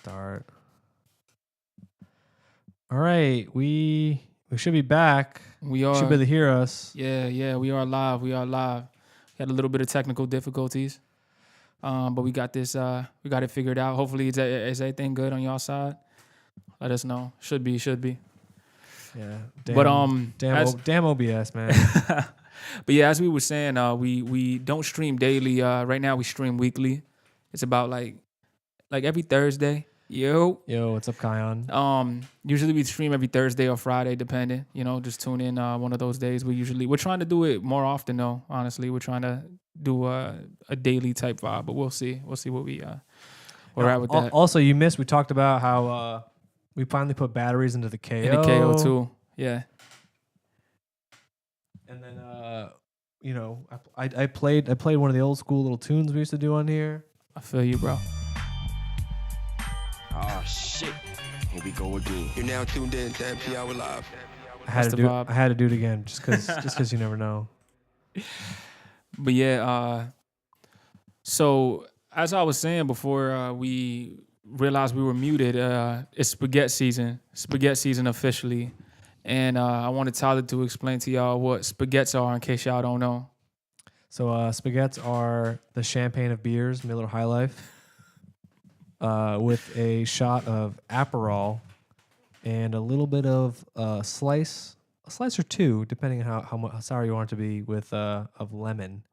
Start. All right, we should be back. We are. Should be able to hear us. Yeah, we are live. We had a little bit of technical difficulties, but we got this. We got it figured out. Hopefully, is everything good on y'all side? Let us know. Should be. Yeah. Damn OBS, man. But yeah, as we were saying, we don't stream daily. Right now we stream weekly. It's about like every Thursday. Yo, what's up, Kion? Usually we stream every Thursday or Friday, depending. Just tune in one of those days. We're trying to do it more often though. Honestly, we're trying to do a daily type vibe, but we'll see. We'll see what we're at with that. Also, we talked about how we finally put batteries into the KO. In the KO too. Yeah. And then I played one of the old school little tunes we used to do on here. I feel you, bro. Oh shit! Here we go again. You're now tuned in to MP Hour Live. I had to do it again, just because you never know. But yeah, so as I was saying before, we realized we were muted. It's spaghetti season officially, and I wanted Tyler to explain to y'all what spaghettis are in case y'all don't know. So spaghettis are the champagne of beers, Miller High Life. With a shot of Aperol and a little bit of a slice or two, depending on how sour you want it to be, with of lemon.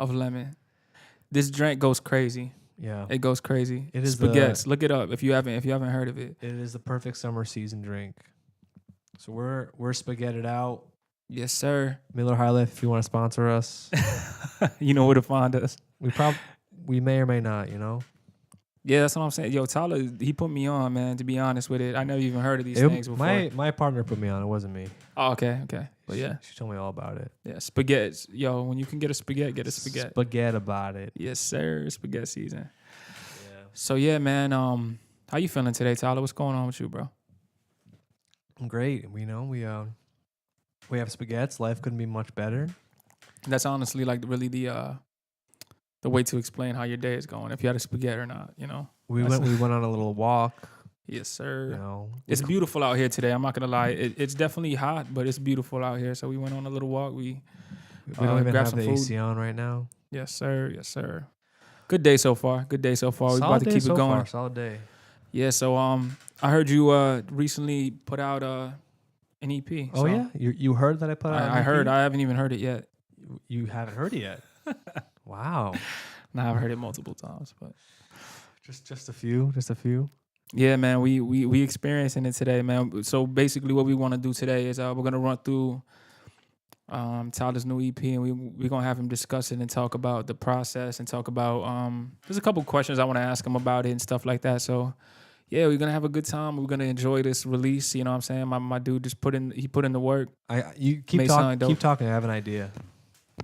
This drink goes crazy. Yeah, it goes crazy. It is spaghettis. Look it up if you haven't heard of it. It is the perfect summer season drink. So we're spaghetted out. Yes, sir. Miller High Life, if you want to sponsor us, you know where to find us. We may or may not. Yeah, that's what I'm saying. Yo, Tyler, he put me on, man, to be honest with it. I never even heard of these things before. My partner put me on. It wasn't me. Oh, okay. But yeah. She told me all about it. Yeah, spaghetti. Yo, when you can get a spaghetti, get a spaghetti. Spaghetti about it. Yes, sir. Spaghetti season. Yeah. So, yeah, man, how you feeling today, Tyler? What's going on with you, bro? I'm great. We have spaghettis. Life couldn't be much better. That's honestly like really the way to explain how your day is going, if you had a spaghetti or not, We went on a little walk. Yes, sir. It's beautiful out here today. I'm not gonna lie. It's definitely hot, but it's beautiful out here. So we went on a little walk. We don't even have the food. AC on right now. Yes, sir. Good day so far. We about to keep it going. Solid day. Yeah. So I heard you recently put out an EP. Oh yeah, you heard that I put out? I heard. I haven't even heard it yet. You haven't heard it yet? Wow. No, I've heard it multiple times, but just a few. Yeah, man, we experiencing it today, man. So basically, what we want to do today is we're gonna run through Tyler's new EP, and we're gonna have him discuss it and talk about the process and talk about there's a couple questions I want to ask him about it and stuff like that. So yeah, we're gonna have a good time. We're gonna enjoy this release. You know what I'm saying? My dude just put in the work. You keep talking. I have an idea.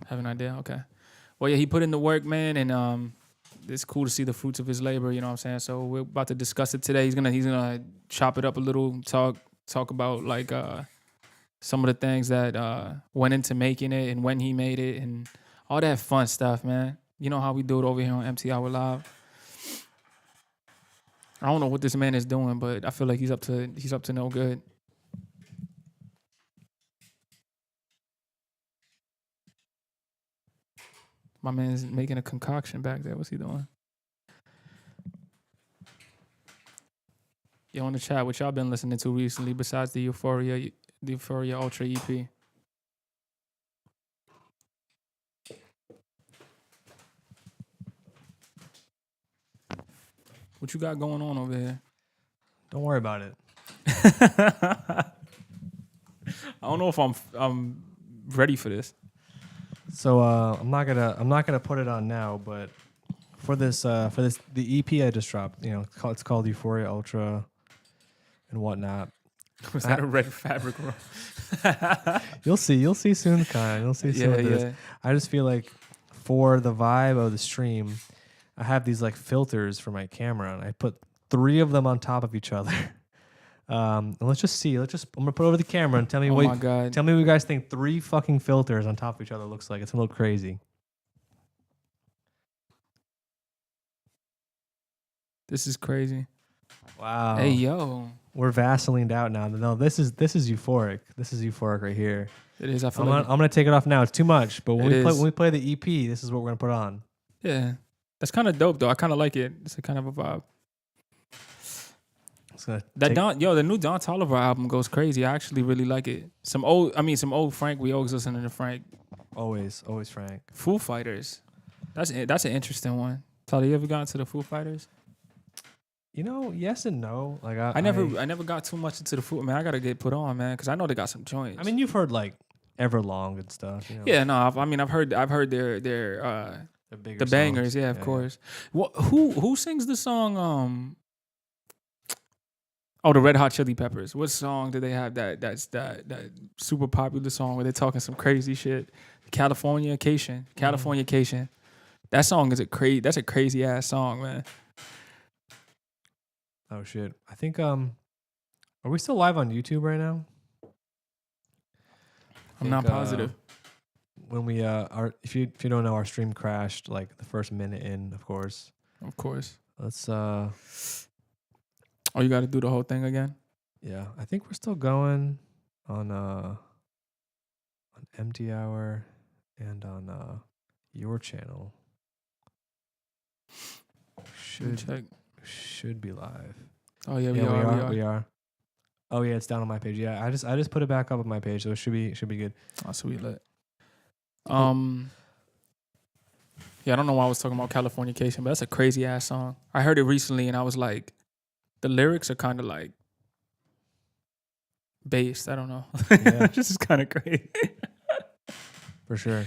Have an idea? Okay. Well, yeah, he put in the work, man, and it's cool to see the fruits of his labor. You know what I'm saying? So we're about to discuss it today. He's gonna chop it up a little, talk about like some of the things that went into making it and when he made it and all that fun stuff, man. You know how we do it over here on MT Hour Live. I don't know what this man is doing, but I feel like he's up to no good. My man's making a concoction back there. What's he doing? Yo, in the chat, what y'all been listening to recently besides the Euphoria Ultra EP? What you got going on over here? Don't worry about it. I don't know if I'm ready for this. So I'm not gonna put it on now, but for this the EP I just dropped, it's called Euphoria Ultra and whatnot. Was that a red fabric roll? You'll see soon, Kyle. You'll see soon. Yeah. I just feel like for the vibe of the stream, I have these like filters for my camera, and I put 3 of them on top of each other. And let's just see. I'm gonna put it over the camera and tell me tell me what you guys think 3 fucking filters on top of each other looks like. It's a little crazy. This is crazy. Wow. Hey yo, We're Vaselined out now. No, this is euphoric. This is euphoric right here. it is. I feel I'm like gonna take it off now. It's too much. But when It when is. we play the EP, this is what we're gonna put on. yeah, that's kind of dope though. I kind of like it. It's a kind of a vibe. The new Don Toliver album goes crazy. I actually really like it. Some old Frank. We always listening to Frank. Always Frank. Foo Fighters. That's an interesting one. Tyler, you ever got into the Foo Fighters? You know, yes and no. Like I never got too much into the Foo. Man, I gotta get put on, man, because I know they got some joints. I mean, you've heard like Everlong and stuff. You know? Yeah, no. I've heard their the bangers. Songs. Yeah, of course. What? Who sings the song? Oh, the Red Hot Chili Peppers. What song do they have that's super popular song where they're talking some crazy shit? Californication. That song is that's a crazy ass song, man. Oh shit. I think are we still live on YouTube right now? I'm not positive. When we if you don't know, our stream crashed like the first minute in, of course. Of course. Let's Oh, you got to do the whole thing again? Yeah, I think we're still going on Empty Hour and on your channel. Should be live. Oh yeah, we are. Oh yeah, it's down on my page. Yeah, I just put it back up on my page, so it should be good. Oh, sweet lit. Yeah, I don't know why I was talking about Californication, but that's a crazy ass song. I heard it recently and I was like, the lyrics are kind of like based. I don't know. Yeah. This is kind of crazy. For sure.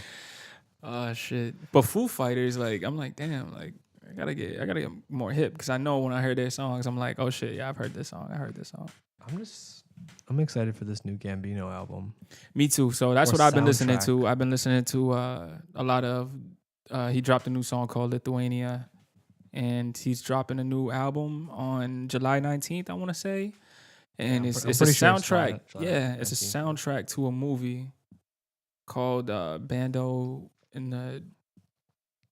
Oh shit. But Foo Fighters, like, I'm like, damn, like I gotta get more hip because I know when I hear their songs, I'm like, oh shit, yeah, I've heard this song. I'm excited for this new Gambino album. Me too. So that's what I've been listening soundtrack. to. I've been listening to a lot of. He dropped a new song called Lithuania, and he's dropping a new album on July 19th, I want to say. And Yeah, it's a pretty sure it's soundtrack. July It's a 19th. soundtrack to a movie called Bando in the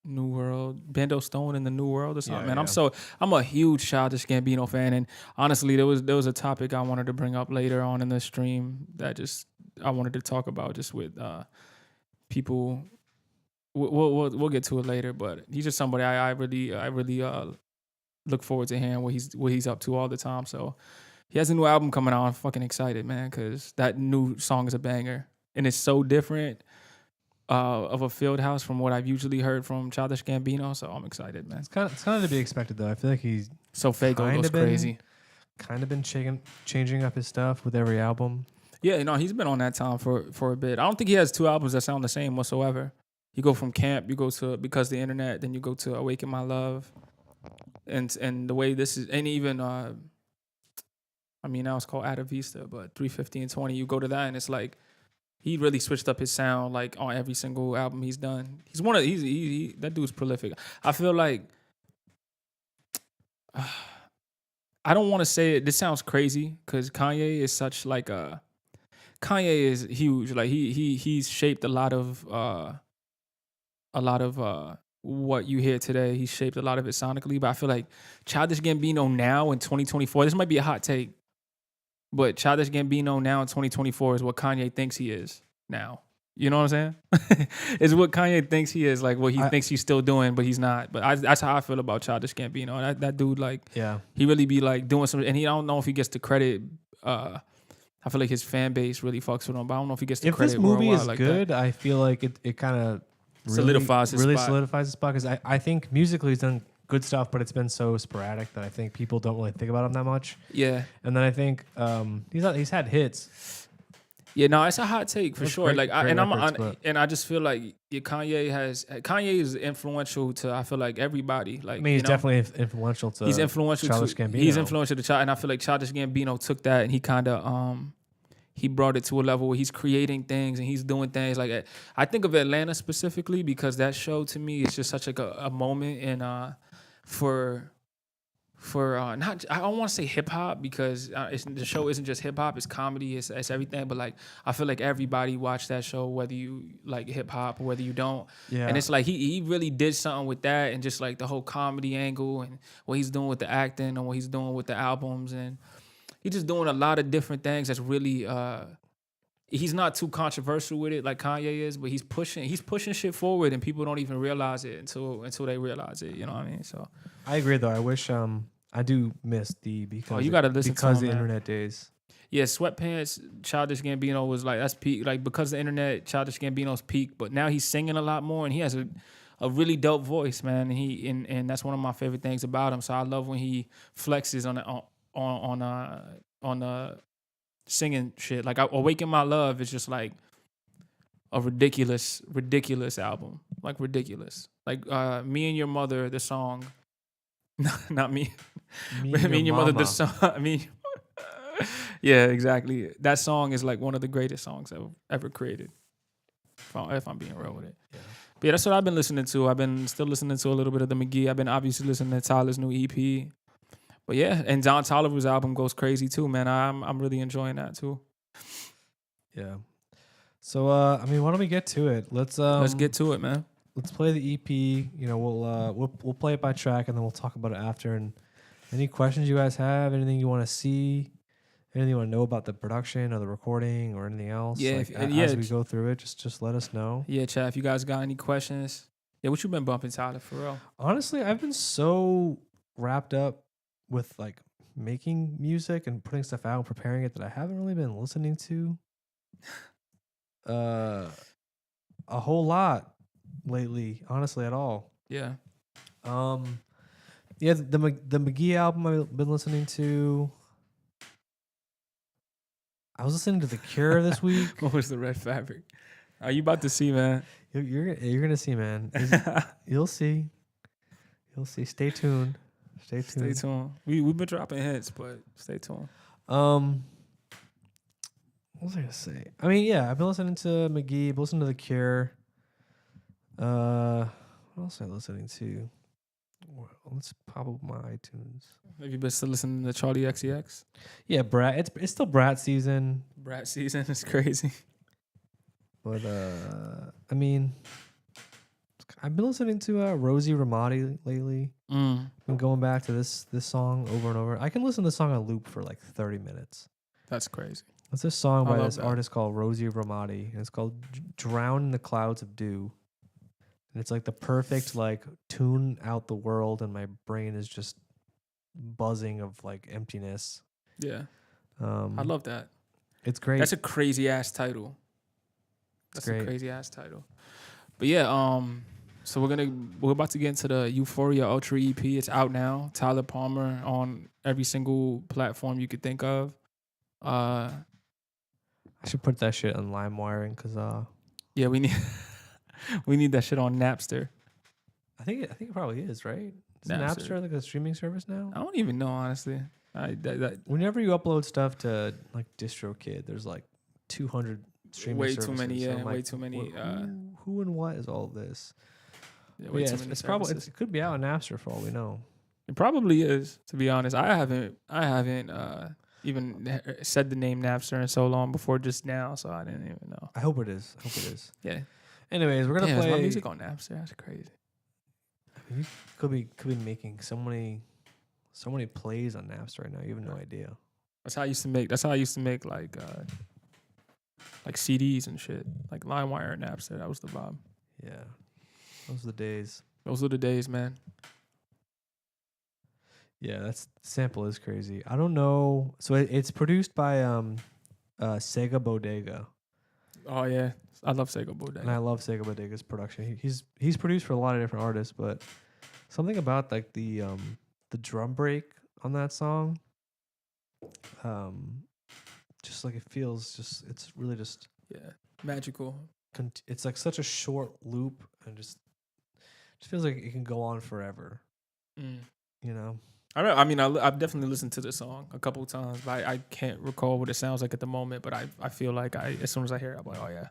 New World, Bando Stone in the New World or something. Yeah, Man, yeah. I'm a huge Childish Gambino fan, and honestly, there was a topic I wanted to bring up later on in the stream that I wanted to talk about just with people. We'll get to it later, but he's just somebody I really look forward to hearing what he's up to all the time. So he has a new album coming out. I'm fucking excited, man, because that new song is a banger, and it's so different of a field house from what I've usually heard from Childish Gambino. So I'm excited, man. It's kind of to be expected though. I feel like he's So Fago Kinda goes been- crazy. kind of been changing up his stuff with every album. Yeah, no, he's been on that time for a bit. I don't think he has two albums that sound the same whatsoever. You go from Camp, you go to Because the Internet, then you go to Awaken My Love, and the way this is, and even now it's called Ada Vista, but 350 and 20, you go to that and it's like he really switched up his sound like on every single album he's done. He's that dude's prolific. I feel like I don't want to say it. This sounds crazy because Kanye is such like Kanye is huge. Like he's shaped a lot of what you hear today. He's shaped a lot of it sonically, but I feel like Childish Gambino now in 2024, this might be a hot take, but Childish Gambino now in 2024 is what Kanye thinks he is now. You know what I'm saying? It's what Kanye thinks he is, like what he thinks he's still doing, but he's not. But that's how I feel about Childish Gambino. That dude, like, Yeah. he really be like doing some, and I don't know if he gets the credit. I feel like his fan base really fucks with him, but I don't know if he gets the If credit. this movie worldwide is like good, that. I feel like it kind of Solidifies his spot. solidifies his spot because I think musically he's done good stuff, but it's been so sporadic that I think people don't really think about him that much. Yeah. And then I think he's had hits. Yeah, no, it's a hot take for Those sure. great- Like, great records, but- and I just feel like Kanye is influential to I feel like everybody. Like, I mean, he's you know? definitely influential to He's influential Childish to Gambino. He's influential to Child, and I feel like Childish Gambino took that and he kind of he brought it to a level where he's creating things and he's doing things like I think of Atlanta specifically because that show to me is just such like a moment in for for not, I don't want to say hip hop because the show isn't just hip hop, it's comedy, it's everything. But like, I feel like everybody watched that show, whether you like hip hop or whether you don't. Yeah. And it's like he really did something with that, and just like the whole comedy angle and what he's doing with the acting and what he's doing with the albums, and he's just doing a lot of different things that's really. He's not too controversial with it like Kanye is, but he's pushing shit forward, and people don't even realize it until they realize it. You know what I mean? So I agree though. I wish I do miss because you gotta listen because to him, the man. internet days. Yeah, Sweatpants, Childish Gambino was like that's peak. Like because the internet, Childish Gambino's peak, but now he's singing a lot more, and he has a really dope voice, man. And and that's one of my favorite things about him. So I love when he flexes on singing shit. Like Awaken My Love is just like a ridiculous album. Like ridiculous. Like Me and Your Mother, the song. Not me. Me and Your Mother, the song. I mean, yeah, exactly. That song is like one of the greatest songs ever created. If I'm being real with it. Yeah. But yeah, that's what I've been listening to. I've been still listening to a little bit of the McGee. I've been obviously listening to Tyler's new EP. But yeah, and Don Toliver's album goes crazy too, man. I'm really enjoying that too. Yeah. So I mean, why don't we get to it? Let's get to it, man. Let's play the EP. You know, we'll play it by track, and then we'll talk about it after. And any questions you guys have, anything you want to see, anything you want to know about the production or the recording or anything else, yeah, as we go through it, just let us know. Yeah, chat. If you guys got any questions, yeah, what you been bumping, Tyler, for real? Honestly, I've been so wrapped up with like making music and putting stuff out and preparing it that I haven't really been listening to a whole lot lately, honestly, at all. Yeah. Yeah, the McGee album I've been listening to. I was listening to The Cure this week. What was the Red Fabric? Are you about to see, man? You're gonna see, man. You'll see. You'll see. Stay tuned. Stay tuned. We've been dropping hints, but stay tuned. What was I gonna say? I mean, yeah, I've been listening to McGee, I've listened to The Cure. What else am I listening to? Well, let's pop up my iTunes. Have you been still listening to Charlie XCX? Yeah, Brat. It's still Brat season. Brat season is crazy. But I mean, I've been listening to Rosie Ramadi lately. Been going back to this song over and over. I can listen to the song on loop for like 30 minutes. That's crazy. It's a song by this artist called Rosie Ramadi, and it's called "Drown in the Clouds of Dew." And it's like the perfect like tune out the world, and my brain is just buzzing of like emptiness. Yeah, I love that. It's great. That's a crazy ass title. That's a crazy ass title. But yeah, so we're about to get into the Euphoria Ultra EP. It's out now. Tyler Palmer on every single platform you could think of. I should put that shit on LimeWire because yeah, we need that shit on Napster. I think it probably is, right? Is Napster like a streaming service now? I don't even know, honestly. Whenever you upload stuff to like DistroKid, there's like 200 streaming way services. Too many, yeah, so way too many. Who and what is all this? Yeah, it's probably it could be out on Napster for all we know. It probably is, to be honest. I haven't even said the name Napster in so long before just now, so I didn't even know. I hope it is. Yeah. Anyways, we're gonna play my music on Napster. That's crazy. I mean, you could be making so many plays on Napster right now. You have no idea. That's how I used to make like CDs and shit, like LimeWire and Napster. That was the vibe. Yeah, those are the days. Those are the days, man. Yeah, that's sample is crazy. I don't know. So it's produced by Sega Bodega. Oh yeah, I love Sega Bodega. And I love Sega Bodega's production. He's produced for a lot of different artists, but something about like the drum break on that song, just like it feels it's really just magical. It's like such a short loop and just feels like it can go on forever. You know. I mean, I've definitely listened to the song a couple of times, but I can't recall what it sounds like at the moment. But I feel like as soon as I hear it, I'm like, oh yeah,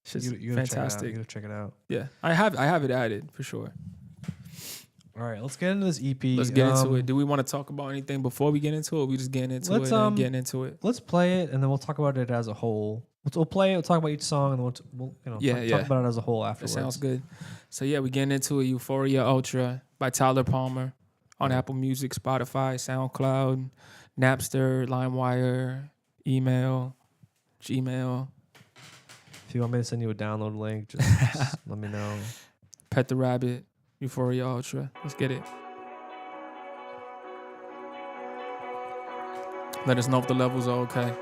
it's just fantastic. You gotta check it out. Yeah, I have it added for sure. All right, let's get into this EP. Let's get into it. Do we want to talk about anything before we get into it? Or we just getting into it and getting into it. Let's play it and then we'll talk about it as a whole. We'll play it. We'll talk about each song and then we'll talk about it as a whole afterwards. That sounds good. So yeah, we getting into it. Euphoria Ultra by Tyler Palmer on Apple Music, Spotify, SoundCloud, Napster, LimeWire, email, Gmail. If you want me to send you a download link, just let me know. Pet the Rabbit, Euphoria Ultra. Let's get it. Let us know if the levels are okay.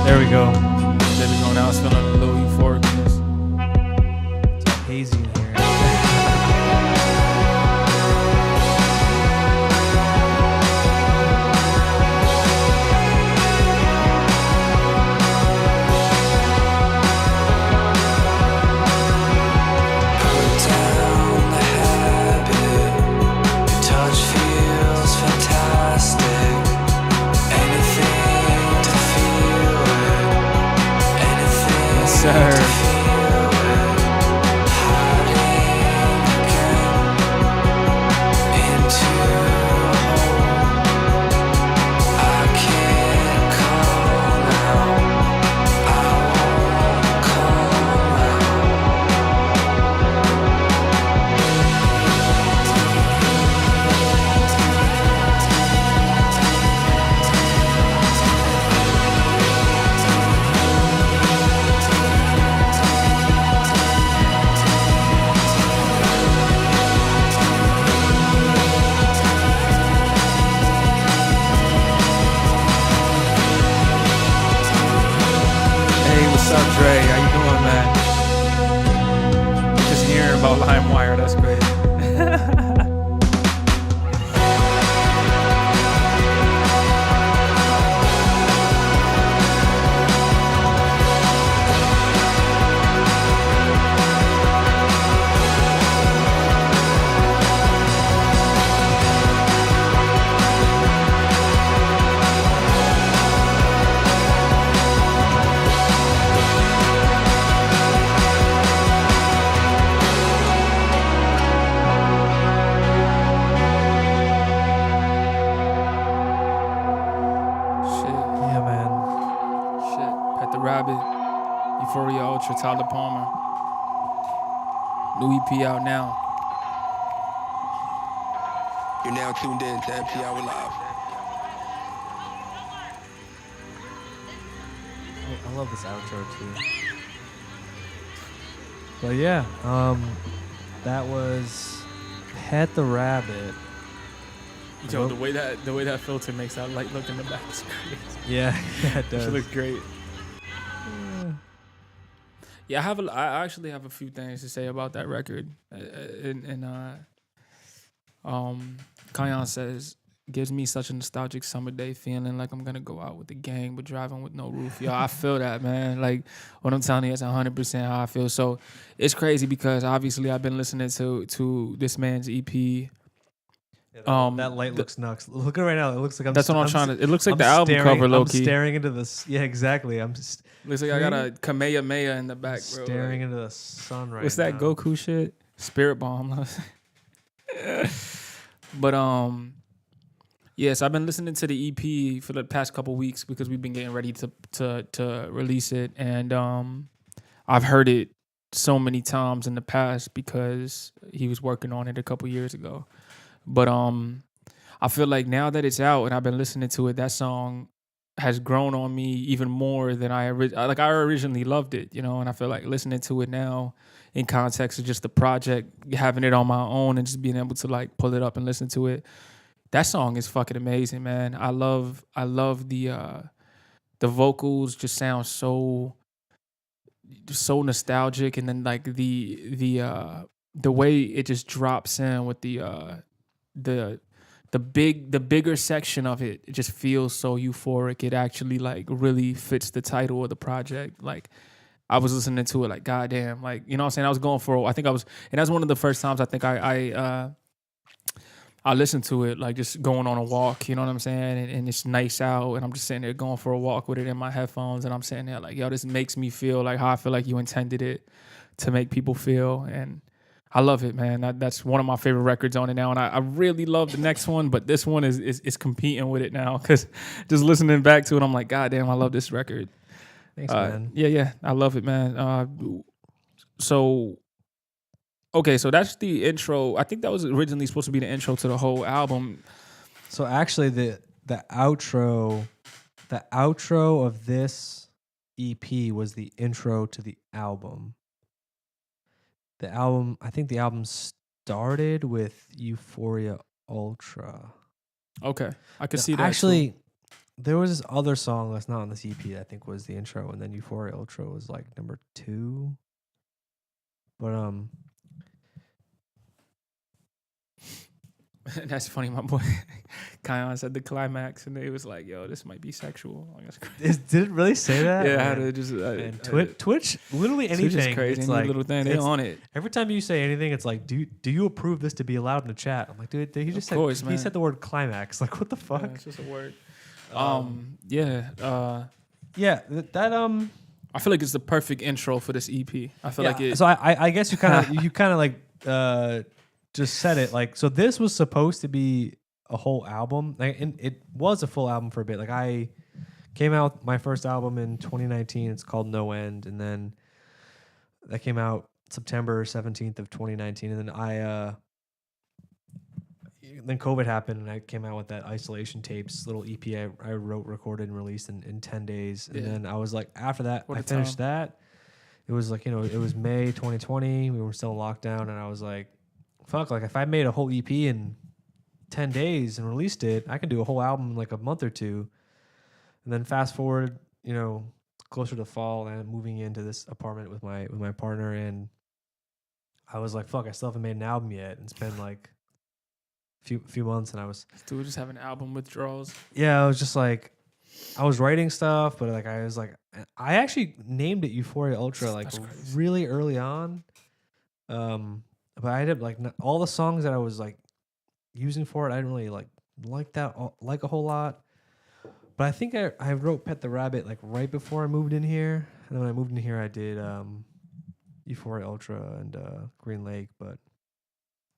There we go. There we go. Now it's feeling a little euphoric. It's all hazy in here. LimeWire, that's great. Euphoria Ultra, Tyler Palmer. New EP out now. You're now tuned in to MP Hour Live. I love this outro too. But yeah, that was Pet the Rabbit. Yo, the way that filter makes that light look in the back is crazy. Yeah, it does. It looks great. Yeah, I actually have a few things to say about that record. Kayan says, gives me such a nostalgic summer day feeling like I'm gonna go out with the gang but driving with no roof. Yo, I feel that, man. Like what I'm telling you, it's 100% how I feel. So it's crazy because obviously I've been listening to this man's EP. Yeah, that light looks nuts. Look at it right now. It looks like that's what I'm trying to. It looks like the album cover, low key. I'm staring into this. Yeah, exactly. Looks like I got a Kamehameha in the back, bro. Staring into the sun right now. What's that Goku shit? Spirit Bomb. But yes, I've been listening to the EP for the past couple weeks because we've been getting ready to release it, and I've heard it so many times in the past because he was working on it a couple years ago. But I feel like now that it's out and I've been listening to it, that song has grown on me even more than I originally loved it, and I feel like listening to it now in context of just the project, having it on my own and just being able to like pull it up and listen to it. That song is fucking amazing, man. I love the vocals just sound so nostalgic, and then like the way it just drops in with the bigger section of it, it just feels so euphoric. It actually like really fits the title of the project. Like I was listening to it like, goddamn, like, you know what I'm saying? I was going for, and that's one of the first times I think I listened to it, like just going on a walk, you know what I'm saying? And it's nice out, and I'm just sitting there going for a walk with it in my headphones, and I'm sitting there like, yo, this makes me feel like how I feel like you intended it to make people feel. And I love it, man. That's one of my favorite records on it now, and I really love the next one, but this one is competing with it now, because just listening back to it, I'm like, God damn, I love this record. Thanks, man. Yeah, I love it, man. So that's the intro. I think that was originally supposed to be the intro to the whole album. So actually, the outro of this EP was the intro to the album. I think the album started with Euphoria Ultra. Okay, I could see that. Actually, too. There was this other song that's not on this EP that I think was the intro, and then Euphoria Ultra was like number 2. But that's funny. My boy Kion said the climax, and it was like, "Yo, this might be sexual." Like, that's crazy. Did it really say that? Yeah, I had to just Twitch, literally anything. Twitch is crazy. It's Any like little thing, they on it. Every time you say anything, it's like, do you approve this to be allowed in the chat? I'm like, dude, he just he said the word climax. Like, what the fuck? Yeah, it's just a word. That I feel like it's the perfect intro for this EP. I feel like it. So I guess you kind of like just said it. Like, so this was supposed to be a whole album. Like, and it was a full album for a bit. Like, I came out with my first album in 2019. It's called No End, and then that came out September 17th of 2019. And then then COVID happened, and I came out with that Isolation Tapes little EP I wrote, recorded, and released in 10 days. And then I was like, after that, I finished that. It was like, it was May 2020. We were still in lockdown, and I was like, fuck, like if I made a whole EP in 10 days and released it, I can do a whole album in like a month or two. And then fast forward, closer to fall, and I'm moving into this apartment with my partner, and I was like, fuck, I still haven't made an album yet. And it's been like few months, and I was just having album withdrawals. Yeah, I was just like, I was writing stuff, but like I actually named it Euphoria Ultra like really early on. But I did like all the songs that I was like using for it, I didn't really like a whole lot. But I think I wrote Pet the Rabbit like right before I moved in here, and then when I moved in here, I did Euphoria Ultra and Green Lake. But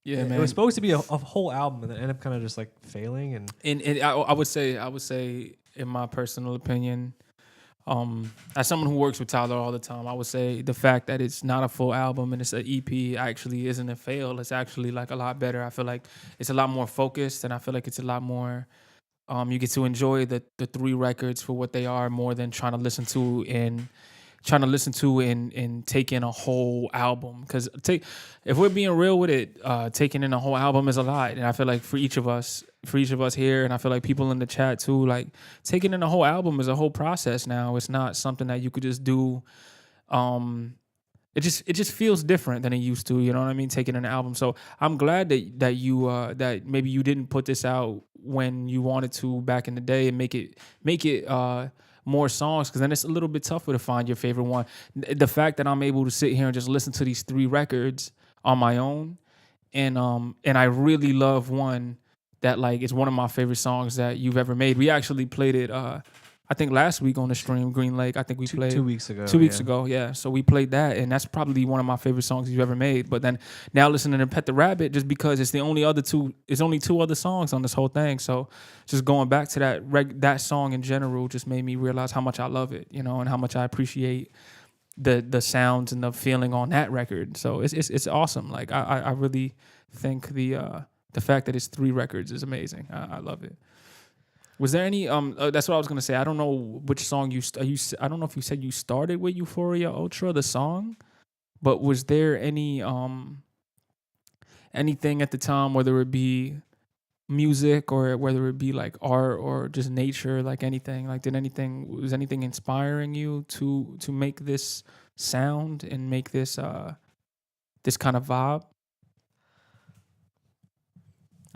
yeah, man, it was supposed to be a whole album, and then ended up kind of just like failing. And I would say, in my personal opinion, as someone who works with Tyler all the time, I would say the fact that it's not a full album and it's an EP actually isn't a fail. It's actually like a lot better. I feel like it's a lot more focused, and I feel like it's a lot more. You get to enjoy the 3 records for what they are, more than trying to listen to and take in a whole album. Because if we're being real with it, taking in a whole album is a lot, and I feel like for each of us here, and I feel like people in the chat too, like taking in a whole album is a whole process now. It's not something that you could just do. It just feels different than it used to. You know what I mean? Taking an album. So I'm glad that you that maybe you didn't put this out when you wanted to back in the day, and make it more songs, because then it's a little bit tougher to find your favorite one. The fact that I'm able to sit here and just listen to these 3 records on my own, and I really love one that like is one of my favorite songs that you've ever made. We actually played it I think last week on the stream, Green Lake. I think we played 2 weeks ago. 2 weeks ago, yeah. So we played that, and that's probably one of my favorite songs you've ever made. But then now listening to Pet the Rabbit, just because it's only 2 other songs on this whole thing. So just going back to that song in general just made me realize how much I love it, and how much I appreciate the sounds and the feeling on that record. So it's awesome. Like I really think the fact that it's 3 records is amazing. I love it. Was there any that's what I was gonna say. I don't know which song I don't know if you said you started with Euphoria Ultra, the song, but was there any anything at the time, whether it be music or whether it be like art or just nature, like anything, like was anything inspiring you to make this sound and make this this kind of vibe?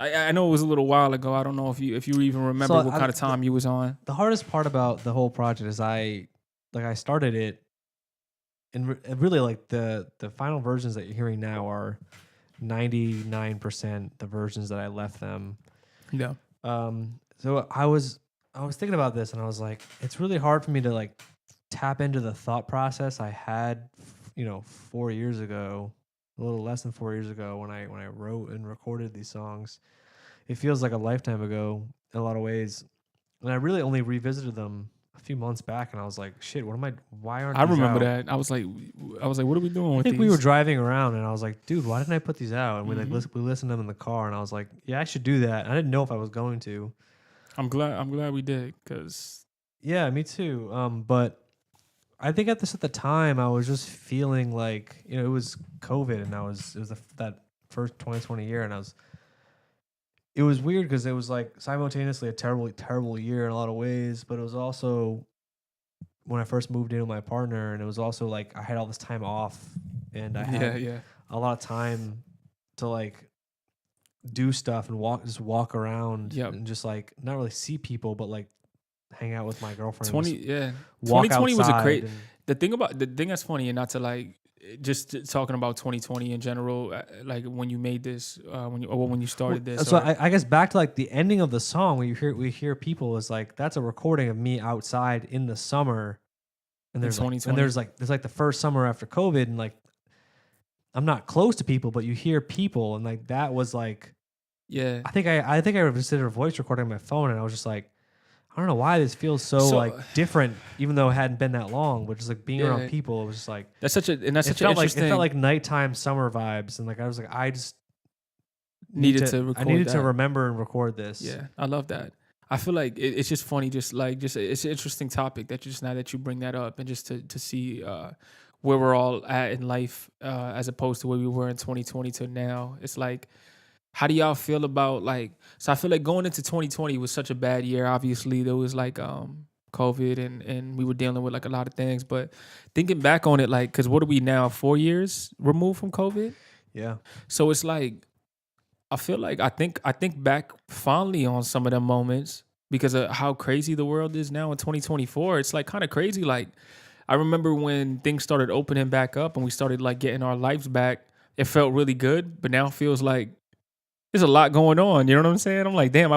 I know it was a little while ago. I don't know if you even remember what kind of time you was on. The hardest part about the whole project is I started it, and really like the final versions that you're hearing now are 99% the versions that I left them. Yeah. So I was thinking about this, and I was like, it's really hard for me to like tap into the thought process I had, 4 years ago, a little less than 4 years ago when I wrote and recorded these songs. It feels like a lifetime ago in a lot of ways, and I really only revisited them a few months back, and I was like, shit, why aren't I these remember out? that. I was like, what are we doing with these? I think we were driving around, and I was like, dude, why didn't I put these out? And we listened to them in the car, and I was like, yeah, I should do that. I didn't know if I was going to. I'm glad we did, because yeah, me too. But I think at the time I was just feeling like it was COVID, and that first 2020 year, and it was weird because it was like simultaneously a terrible year in a lot of ways, but it was also when I first moved in with my partner, and it was also like I had all this time off, and I had a lot of time to like do stuff and walk around and just like not really see people, but like hang out with my girlfriend. 2020 was a great. The thing that's funny, and not to like just talking about 2020 in general, like when you made this, when you started this. So I guess back to like the ending of the song, when we hear people is like that's a recording of me outside in the summer, and there's like the first summer after COVID, and like I'm not close to people, but you hear people, and like that was like, yeah. I think I considered a voice recording on my phone, and I was just like, I don't know why this feels so like different, even though it hadn't been that long. But just like being around people, it was just like that's such an interesting. It felt like nighttime summer vibes, and like I was like, I just needed to remember and record this. Yeah, I love that. I feel like it's just funny, it's an interesting topic that just now that you bring that up, and just to see where we're all at in life as opposed to where we were in 2020 to now. It's like, how do y'all feel about like? So I feel like going into 2020 was such a bad year. Obviously, there was like COVID and we were dealing with like a lot of things. But thinking back on it, like, because what are we now? 4 years removed from COVID. Yeah. So it's like, I feel like I think back fondly on some of them moments because of how crazy the world is now in 2024. It's like kind of crazy. Like I remember when things started opening back up and we started like getting our lives back. It felt really good, but now it feels like there's a lot going on. You know what I'm saying? I'm like, damn,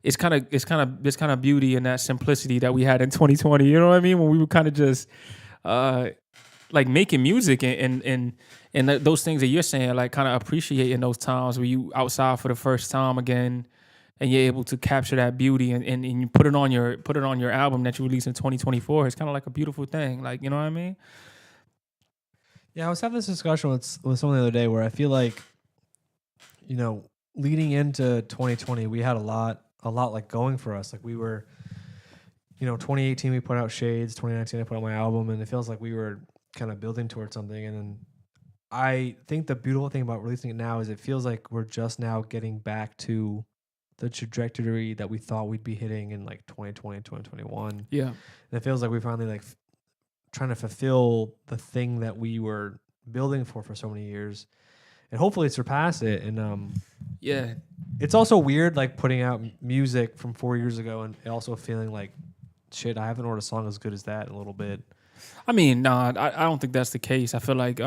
it's kind of beauty in that simplicity that we had in 2020. You know what I mean? When we were kind of just like making music and those things that you're saying, like kind of appreciating those times where you outside for the first time again, and you're able to capture that beauty and you put it on your album that you release in 2024. It's kind of like a beautiful thing. Like, you know what I mean? Yeah, I was having this discussion with someone the other day where I feel like, leading into 2020, we had a lot like going for us. Like we were, 2018 we put out Shades, 2019 I put out my album, and it feels like we were kind of building towards something. And then I think the beautiful thing about releasing it now is it feels like we're just now getting back to the trajectory that we thought we'd be hitting in like 2020, 2021. Yeah. And it feels like we finally like trying to fulfill the thing that we were building for so many years. And hopefully surpass it. And yeah, it's also weird like putting out music from 4 years ago and also feeling like, shit, I haven't heard a song as good as that in a little bit. I mean, nah, I don't think that's the case. I feel like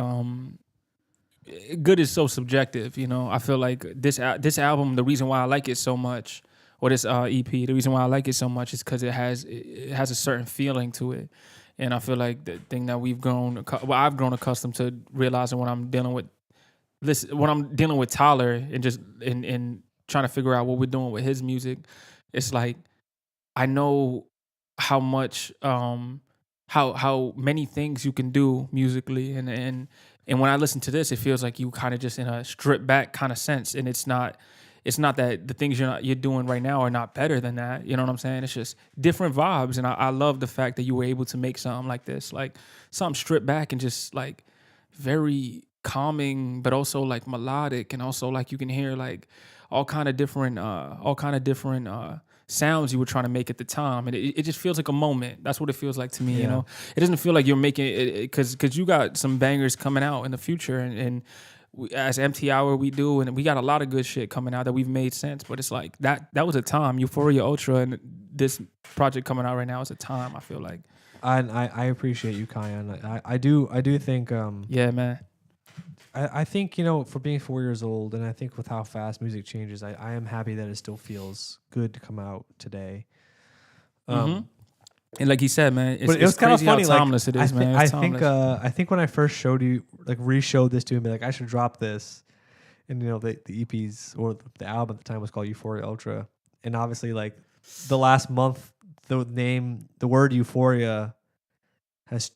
good is so subjective, I feel like this album, the reason why I like it so much, or this EP, the reason why I like it so much is because it has a certain feeling to it. And I feel like the thing that I've grown accustomed to realizing when I'm dealing with Tyler and just in trying to figure out what we're doing with his music, it's like I know how much how many things you can do musically, and when I listen to this, it feels like you kind of just in a stripped back kind of sense, and it's not that the things you're doing right now are not better than that. You know what I'm saying? It's just different vibes, and I love the fact that you were able to make something like this, like something stripped back and just like very calming, but also like melodic, and also like you can hear like all kind of different sounds you were trying to make at the time, and it just feels like a moment. That's what it feels like to me. You know, it doesn't feel like you're making it because you got some bangers coming out in the future, and as Empty Hour we do, and we got a lot of good shit coming out that we've made since. But it's like that was a time. Euphoria Ultra and this project coming out right now is a time. I feel like. I appreciate you, Kyan. I do think. Yeah, man. I think, you know, for being 4 years old, and I think with how fast music changes, I am happy that it still feels good to come out today. And like he said, man, but it was kind of funny. How timeless it is, man. I think when I first showed you, like, re-showed this to him, like, I should drop this, and you know, the EPs or the album at the time was called Euphoria Ultra, and obviously, like, the last month, the word Euphoria has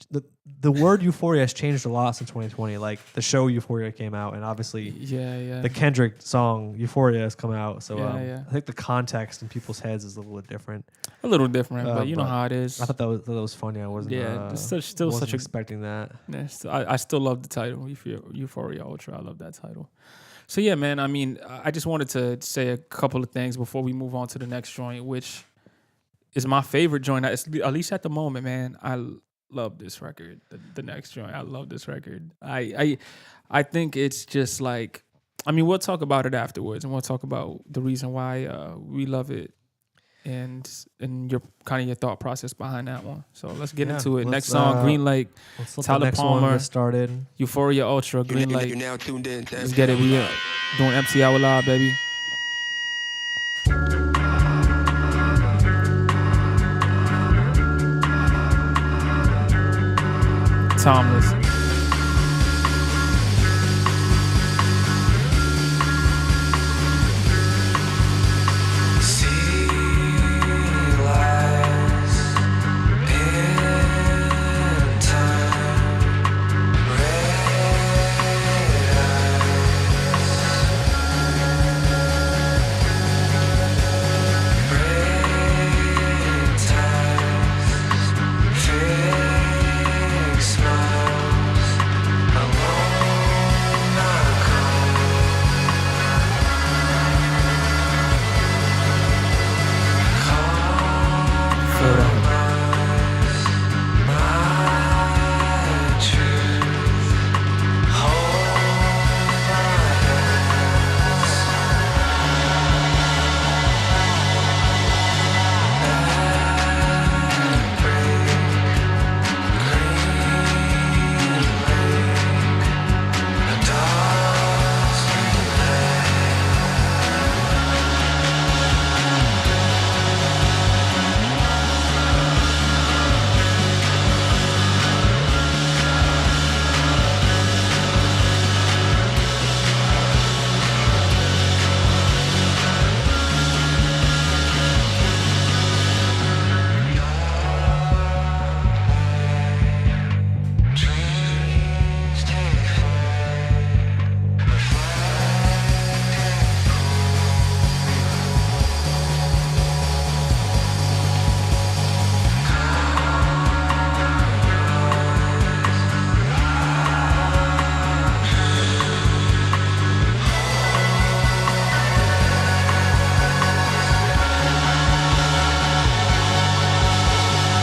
the word Euphoria has changed a lot since 2020. Like, the show Euphoria came out, and obviously, the Kendrick song Euphoria has come out. So I think the context in people's heads is a little bit different. But you know how it is. I thought that was funny. I wasn't. Yeah, still wasn't such a expecting that. Yeah, I still love the title Euphoria Ultra. I love that title. So yeah, man. I mean, I just wanted to say a couple of things before we move on to the next joint, which is my favorite joint. At least at the moment, man. I love this record. The next joint, I love this record. I think it's just like, I mean, we'll talk about it afterwards, and we'll talk about the reason why we love it, and your thought process behind that one. So let's get into it. Next song, Green Light. Tyler Palmer started. Euphoria Ultra, Green Light. You're now tuned in. Let's get it. We doing MC Hour Live, baby. Timeless.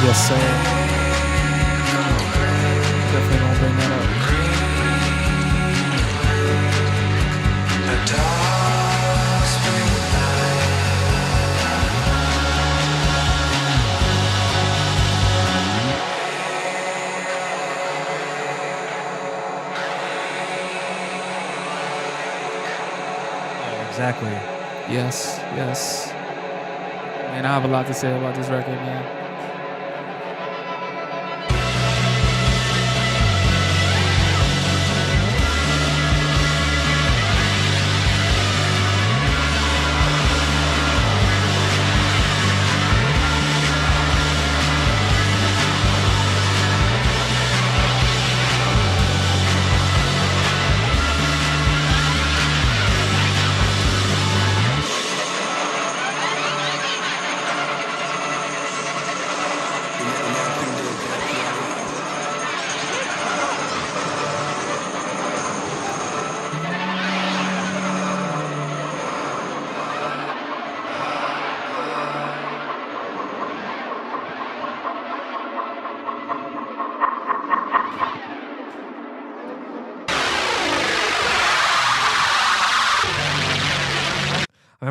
Yes, sir. Definitely gonna bring that up. Exactly. Yes, yes. Man, I have a lot to say about this record, man.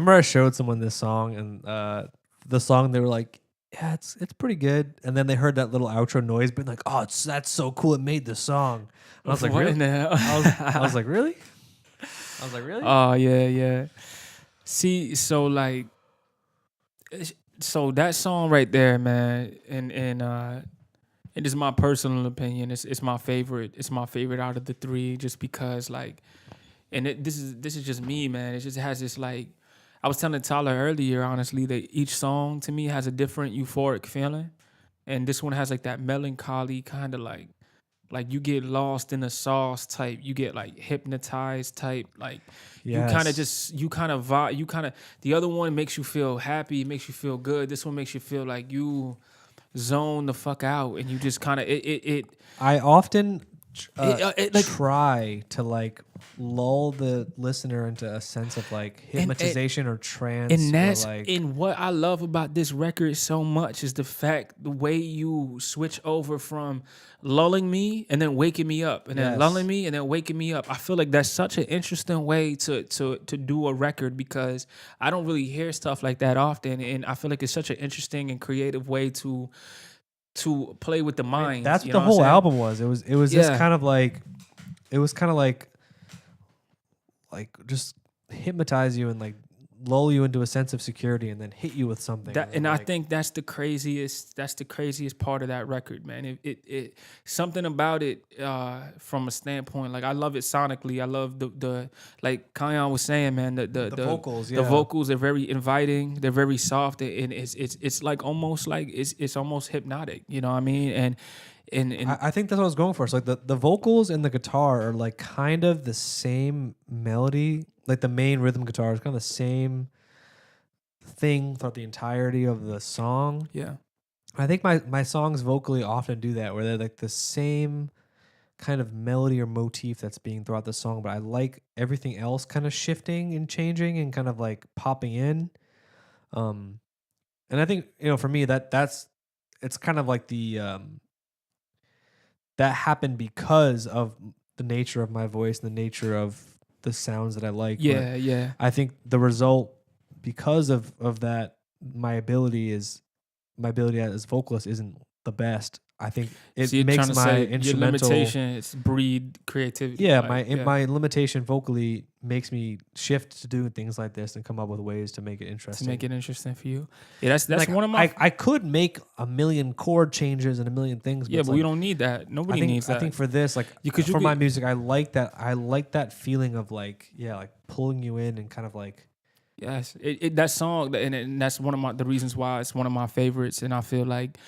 remember I showed someone this song, and the song, they were like, yeah, it's pretty good. And then they heard that little outro noise, being like, oh, that's so cool. It made the song. And I was like, What really? in the hell? I was like, really? Oh yeah. See, so like, so that song right there, man, and it is my personal opinion. It's my favorite. It's my favorite out of the three, just because like, and this is just me, man. It just has this like, I was telling Tyler earlier, honestly, that each song to me has a different euphoric feeling, and this one has like that melancholy kind of like you get lost in the sauce type, you get like hypnotized type, like you kind of vibe, the other one makes you feel happy, makes you feel good. This one makes you feel like you zone the fuck out, and you just kind of I often like, try to like lull the listener into a sense of like hypnotization or trance. And that's or like, and what I love about this record so much is the way you switch over from lulling me and then waking me up, and then lulling me and then waking me up. I feel like that's such an interesting way to do a record, because I don't really hear stuff like that often, and I feel like it's such an interesting and creative way to play with the mind. That's what the whole album was. It was just kind of like, just hypnotize you and like lull you into a sense of security, and then hit you with something. I think that's the craziest part of that record, man. It something about it from a standpoint, like I love it sonically. I love the like Kayan was saying, man, the vocals, the vocals are very inviting, they're very soft, and it's like almost like it's almost hypnotic, you know what I mean? And I think that's what I was going for. So like the vocals and the guitar are like kind of the same melody. Like the main rhythm guitar is kind of the same thing throughout the entirety of the song. Yeah. I think my songs vocally often do that, where they're like the same kind of melody or motif that's being throughout the song, but I like everything else kind of shifting and changing and kind of like popping in. And I think, for me it's kind of like that happened because of the nature of my voice and the nature of the sounds that I like. Yeah, but yeah. I think the result, because of that, my ability as vocalist isn't the best. I think it makes my instrumental your limitations breed creativity. Yeah, my limitation vocally makes me shift to doing things like this and come up with ways to make it interesting. To make it interesting for you. Yeah, that's like, one of my. I could make a million chord changes and a million things. But we don't need that. Nobody needs that. I think for this, like for my music, I like that. I like that feeling of like pulling you in and kind of like. Yes, that song, and that's one of the reasons why it's one of my favorites, and I feel like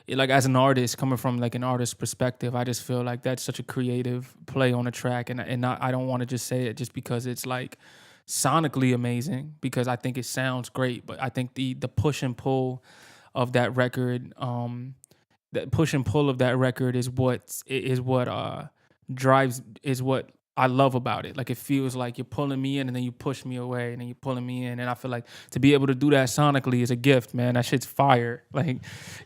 as an artist, coming from like an artist perspective, I just feel like that's such a creative play on a track, and I don't want to just say it just because it's like sonically amazing, because I think it sounds great, but I think the push and pull of that record, is what I love about it. Like, it feels like you're pulling me in and then you push me away and then you're pulling me in. And I feel like to be able to do that sonically is a gift, man. That shit's fire. Like,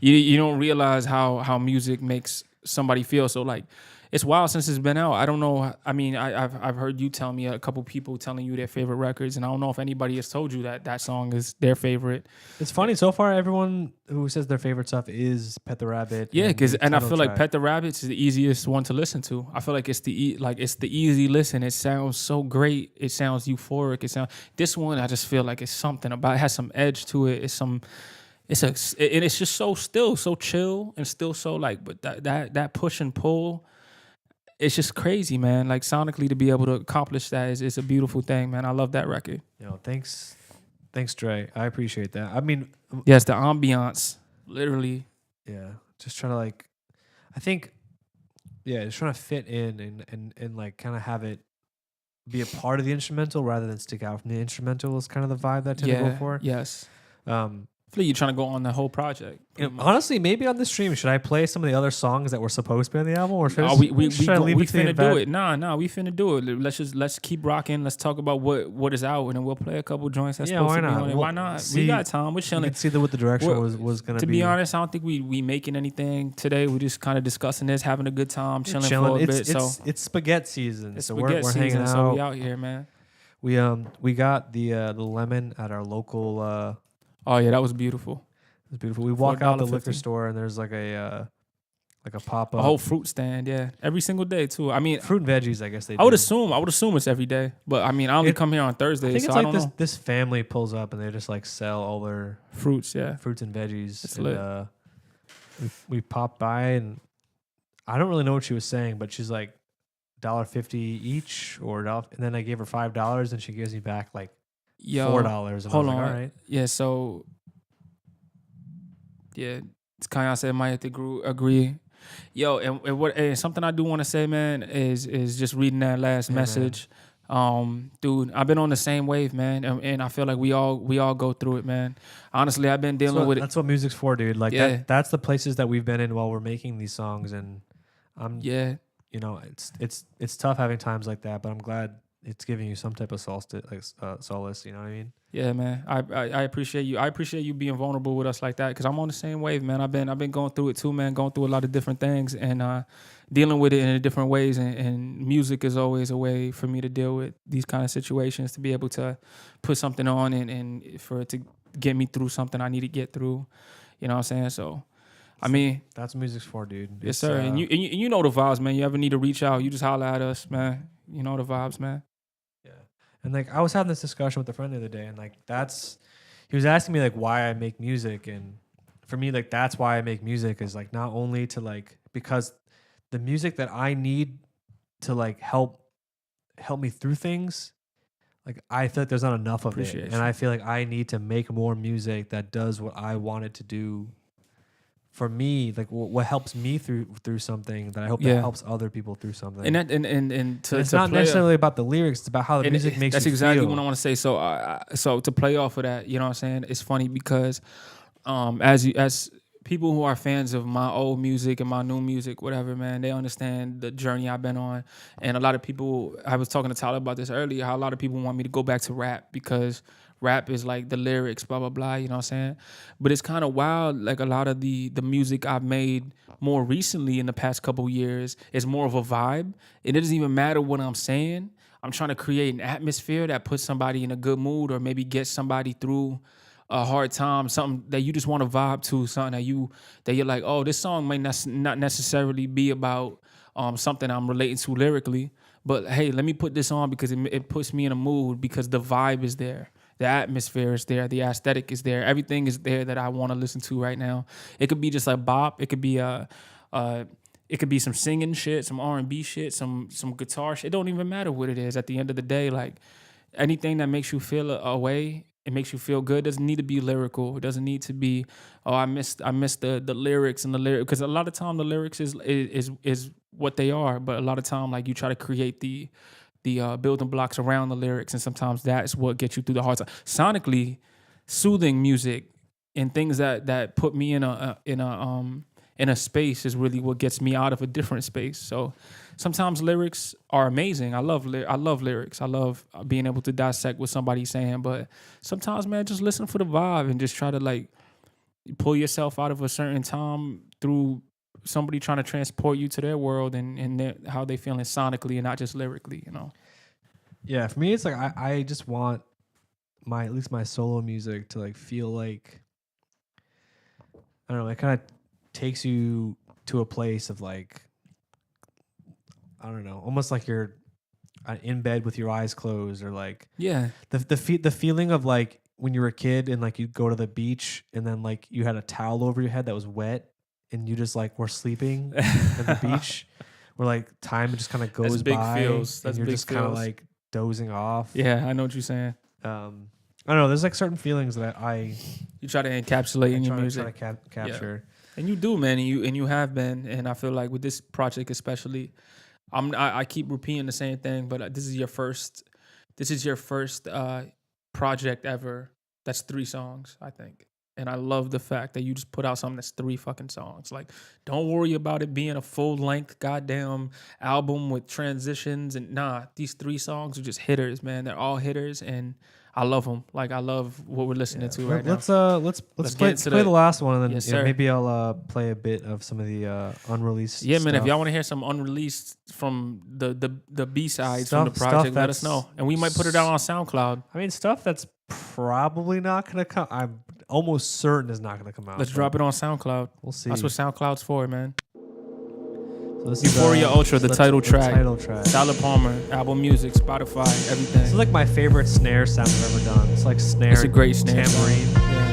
you don't realize how music makes somebody feel. So like, it's wild since it's been out. I don't know. I mean, I've heard you tell me, a couple people telling you their favorite records, and I don't know if anybody has told you that song is their favorite. It's funny, so far everyone who says their favorite stuff is Pet the Rabbit. Yeah, and I feel like Pet the Rabbit is the easiest one to listen to. I feel like it's the easy listen. It sounds so great. It sounds euphoric. This one, I just feel like it's something about it. It has some edge to it. It's just so still, so chill, and still so like, but that push and pull. It's just crazy, man. Like, sonically, to be able to accomplish that is a beautiful thing, man. I love that record. Thanks, Dre. I appreciate that. I mean, yes, the ambiance, literally. Yeah, just trying to like, I think, just trying to fit in and like kind of have it be a part of the instrumental rather than stick out from the instrumental is kind of the vibe that I tend to go for. Yes. I feel like you're trying to go on the whole project. Honestly, maybe on the stream, should I play some of the other songs that were supposed to be on the album, or should we finna do it? Nah, we finna do it. Let's keep rocking. Let's talk about what is out, and then we'll play a couple joints. That's supposed to be on it. Why not? We got time. We're chilling. You can see what the direction was going to be. To be honest, I don't think we making anything today. We're just kind of discussing this, having a good time, chilling for a bit. It's spaghetti season, It's so spaghetti we're season, hanging out. so we out here, man. We got the lemon at our local. Oh yeah, that was beautiful. It was beautiful. We walk out the liquor $4.50. store and there's like a pop A up whole fruit stand, yeah, every single day too. I mean, fruit and veggies. I guess they. I would do. assume it's every day, but I mean, I only come here on I Thursdays, think so it's I like don't know. this family pulls up and they just like sell all their Fruits, yeah. fruits and veggies. It's and, lit. we popped by and I don't really know what she was saying, but she's like $1.50 each or $1, and then I gave her $5 and she gives me back like Yo, $4. And hold I was on. like, all right. Yeah, so yeah, Kanye said might have to agree. Yo, and something I do want to say, man, is just reading that last message. Dude, I've been on the same wave, man, and I feel like we all go through it, man. Honestly, I've been dealing with it. That's what music's for, dude. Like that's the places that we've been in while we're making these songs, and you know, it's tough having times like that, but I'm glad it's giving you some type of solace. You know what I mean? Yeah, man. I appreciate you. I appreciate you being vulnerable with us like that, because I'm on the same wave, man. I've been going through it too, man. Going through a lot of different things and dealing with it in different ways. And music is always a way for me to deal with these kind of situations, to be able to put something on and for it to get me through something I need to get through. You know what I'm saying? So. I mean, that's what music's for, dude. Yes, sir. And you know the vibes, man. You ever need to reach out, you just holler at us, man. You know the vibes, man. Yeah. And like I was having this discussion with a friend the other day, and like he was asking me like why I make music, and for me like that's why I make music is like not only to like because the music that I need to like help me through things, like I feel like there's not enough of it, and I feel like I need to make more music that does what I want it to do. For me, like what helps me through something that I hope that helps other people through something. And it's not necessarily about the lyrics; it's about how the music makes you feel. That's exactly what I want to say. So to play off of that, you know what I'm saying? It's funny because as people who are fans of my old music and my new music, whatever, man, they understand the journey I've been on. And a lot of people, I was talking to Tyler about this earlier, how a lot of people want me to go back to rap because rap is like the lyrics, blah, blah, blah, you know what I'm saying? But it's kind of wild, like a lot of the music I've made more recently in the past couple years is more of a vibe. It doesn't even matter what I'm saying. I'm trying to create an atmosphere that puts somebody in a good mood or maybe get somebody through a hard time, something that you just want to vibe to, something that you're like, oh, this song may not necessarily be about something I'm relating to lyrically, but hey, let me put this on because it puts me in a mood because the vibe is there. The atmosphere is there. The aesthetic is there. Everything is there that I want to listen to right now. It could be just a bop. It could be some singing shit, some R&B shit, some guitar shit. It don't even matter what it is. At the end of the day, like anything that makes you feel a way, it makes you feel good. It doesn't need to be lyrical. It doesn't need to be, oh, I missed the lyrics and the lyrics, because a lot of time the lyrics is what they are. But a lot of time, like you try to create the building blocks around the lyrics, and sometimes that's what gets you through the hard time. Sonically, soothing music and things that put me in a space is really what gets me out of a different space. So sometimes lyrics are amazing. I love lyrics. I love being able to dissect what somebody's saying. But sometimes, man, just listen for the vibe and just try to like pull yourself out of a certain time through somebody trying to transport you to their world and how they feeling sonically and not just lyrically, you know? Yeah, for me, it's like I just want at least my solo music to like feel like, I don't know, it kind of takes you to a place of like, I don't know, almost like you're in bed with your eyes closed, or like the feeling of like when you were a kid and like you'd go to the beach and then like you had a towel over your head that was wet and you just like were sleeping at the beach, where like time just kind of goes by. And you're just kind of like dozing off. Yeah, I know what you're saying. I don't know. There's like certain feelings that you try to encapsulate in your music, try to capture. Yeah. And you do, man. And you have been. And I feel like with this project especially, I keep repeating the same thing. But this is your first project ever. That's 3 songs, I think. And I love the fact that you just put out something that's 3 fucking songs. Like, don't worry about it being a full-length goddamn album with transitions. And these 3 songs are just hitters, man. They're all hitters. And I love them. Like I love what we're listening to right now. Let's play the last one, and then Yes, maybe I'll play a bit of some of the unreleased. Yeah, man. stuff. If y'all want to hear some unreleased from the B sides from the project, let us know, and we might put it out on SoundCloud. I mean, stuff that's probably not gonna come. I'm almost certain is not gonna come out. Let's drop it on SoundCloud. We'll see. That's what SoundCloud's for, man. So this Euphoria is, Ultra, the title track. Title track. Tyler Palmer, Apple Music, Spotify, everything. This is like my favorite snare sound I've ever done. It's like snare. It's a great snare tambourine. sound. Yeah.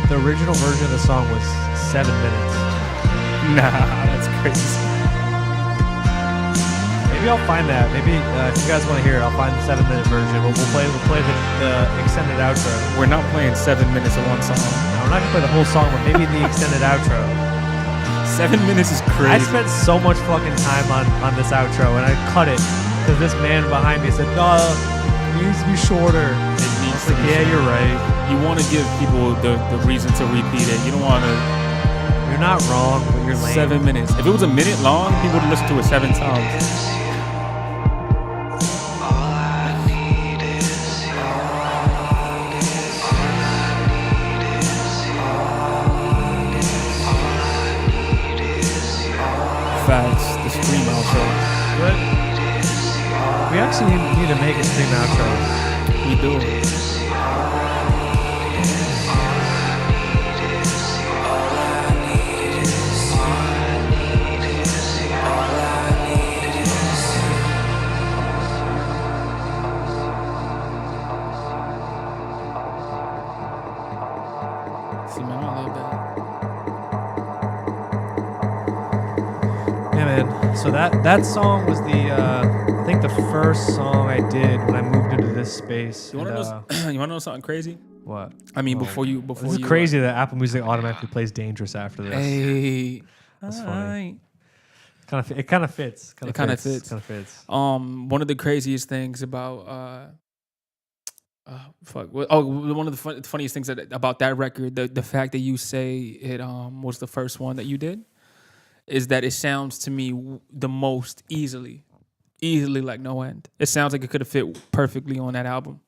The original version of the song was 7 minutes. Nah, that's crazy. Maybe I'll find that. Maybe if you guys want to hear it, I'll find the 7-minute version. We'll play the extended outro. We're not playing 7 minutes of one song. No, we're not gonna play the whole song, but maybe the extended outro. 7 minutes is crazy. I spent so much fucking time on this outro, and I cut it because this man behind me said, "No, it needs to be shorter." It needs to be yeah, shorter. You're right. You want to give people the reason to repeat it. You don't want to. You're not wrong, but you're lame. 7 minutes. If it was a minute long, people would listen to it 7 times. Facts. The stream outro. But we actually need to make a stream outro. We do. See, man, I love that. Yeah, man. So that song was I think the first song I did when I moved into this space. You want to know something crazy? What? I mean, This is you, crazy that Apple Music automatically plays Dangerous after this. Hey, That's funny. It kind of fits. It kind of fits. One of the craziest things about one of the funniest things about that record, the fact that you say it was the first one that you did, is that it sounds to me the most easily like No End. It sounds like it could have fit perfectly on that album.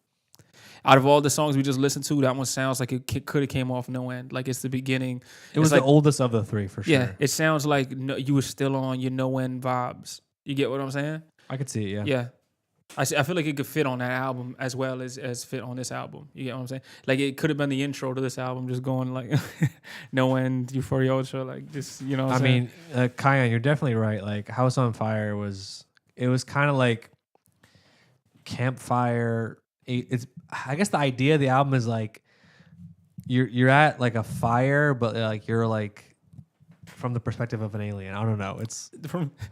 Out of all the songs we just listened to, that one sounds like it could have came off No End. Like it's the beginning. It was like, the oldest of the three for sure. Yeah, it sounds like you were still on your No End vibes. You get what I'm saying? I could see it, yeah. Yeah. I feel like it could fit on that album as well as fit on this album. You get what I'm saying? Like it could have been the intro to this album, just going like No End, Euphoria Ultra, like just, you know what I'm saying? mean, Kyan, you're definitely right. Like House on Fire was kind of like campfire. I guess the idea of the album is like you're at like a fire, but like you're like from the perspective of an alien. I don't know.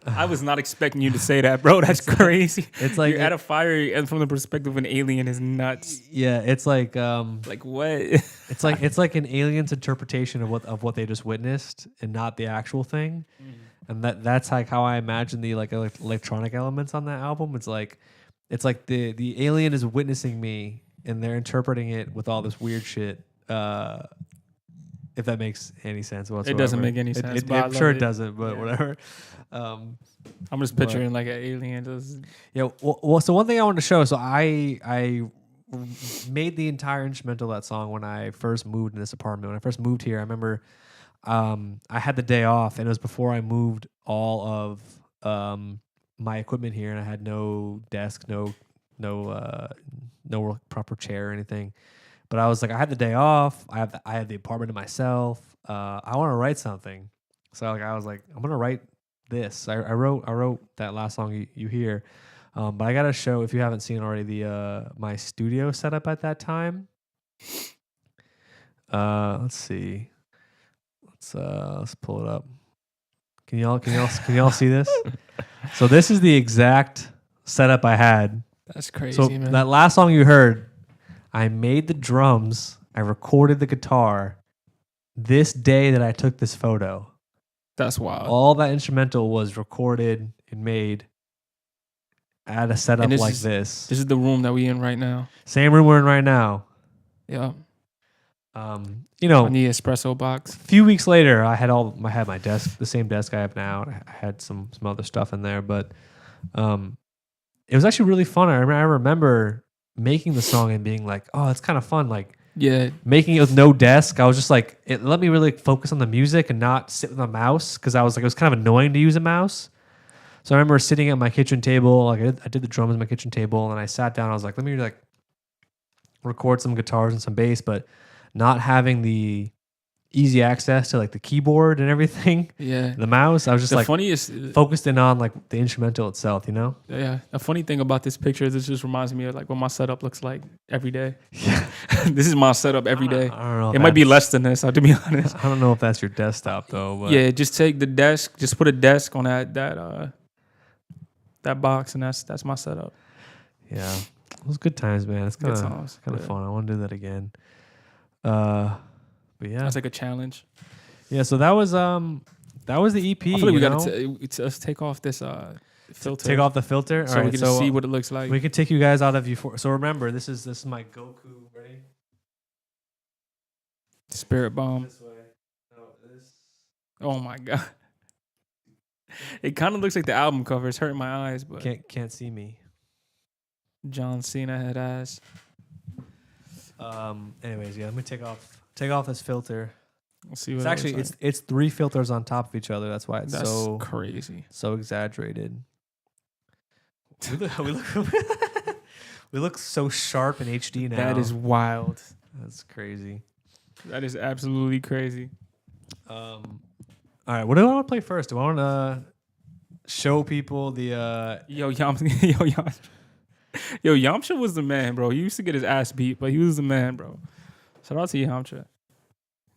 I was not expecting you to say that, bro. That's crazy. It's like you're at a fire and from the perspective of an alien is nuts. Yeah, it's like like what? it's like an alien's interpretation of what they just witnessed and not the actual thing. And that's like how I imagine the like electronic elements on that album. It's like it's like the alien is witnessing me and they're interpreting it with all this weird shit. If that makes any sense whatsoever. It doesn't make any sense. But I'm sure it doesn't, but whatever. I'm just picturing like an alien. Yeah. Well, so one thing I wanted to show. So I made the entire instrumental of that song when I first moved in this apartment. When I first moved here, I remember I had the day off, and it was before I moved all of my equipment here, and I had no desk, no proper chair or anything. But I was like, I had the day off. I had the apartment to myself. I want to write something. So I was like, I'm gonna write this. I wrote that last song you hear. But I gotta show, if you haven't seen already, the my studio setup at that time. Let's see. Let's pull it up. Can y'all see this? So this is the exact setup I had. That's crazy, so man. That last song you heard, I made the drums, I recorded the guitar this day that I took this photo. That's wild. All that instrumental was recorded and made at a setup like this. This is the room that we in right now. Same room we're in right now. Yeah. On the espresso box. A few weeks later, I had my desk, the same desk I have now. I had some other stuff in there, but it was actually really fun. I remember making the song and being like, "Oh, it's kind of fun." Like, making it with no desk. I was just like, it let me really focus on the music and not sit with a mouse, because I was like, it was kind of annoying to use a mouse. So I remember sitting at my kitchen table, like I did the drums at my kitchen table, and I sat down. I was like, let me like record some guitars and some bass, but not having the easy access to like the keyboard and everything. Yeah. The mouse. I was just the like funniest, focused in on like the instrumental itself, you know? Yeah. The funny thing about this picture is it just reminds me of like what my setup looks like every day. Yeah. This is my setup every day. I don't know. It might be less than this, to be honest. I don't know if that's your desktop though. But yeah, just take the desk, just put a desk on that box, and that's my setup. Yeah. It was good times, man. It's kind of fun. I want to do that again. But yeah, that's like a challenge. Yeah, so that was the EP. I feel like we got to take off this filter. Take off the filter, so we can see what it looks like. We can take you guys out of Euphoria. So remember, this is my Goku. Ready? Spirit bomb. This way. No, this. Oh my god! It kind of looks like the album cover. It's hurting my eyes, but can't see me. John Cena head ass. Anyways, yeah, let me take off this filter. We'll see what it's actually like. it's three filters on top of each other. That's why it's so crazy, so exaggerated. We look so sharp in HD now. That is wild. That's crazy. That is absolutely crazy. All right, what do I want to play first? Do I want to show people the Yamcha was the man, bro. He used to get his ass beat, but he was the man, bro. Shout out to Yamcha.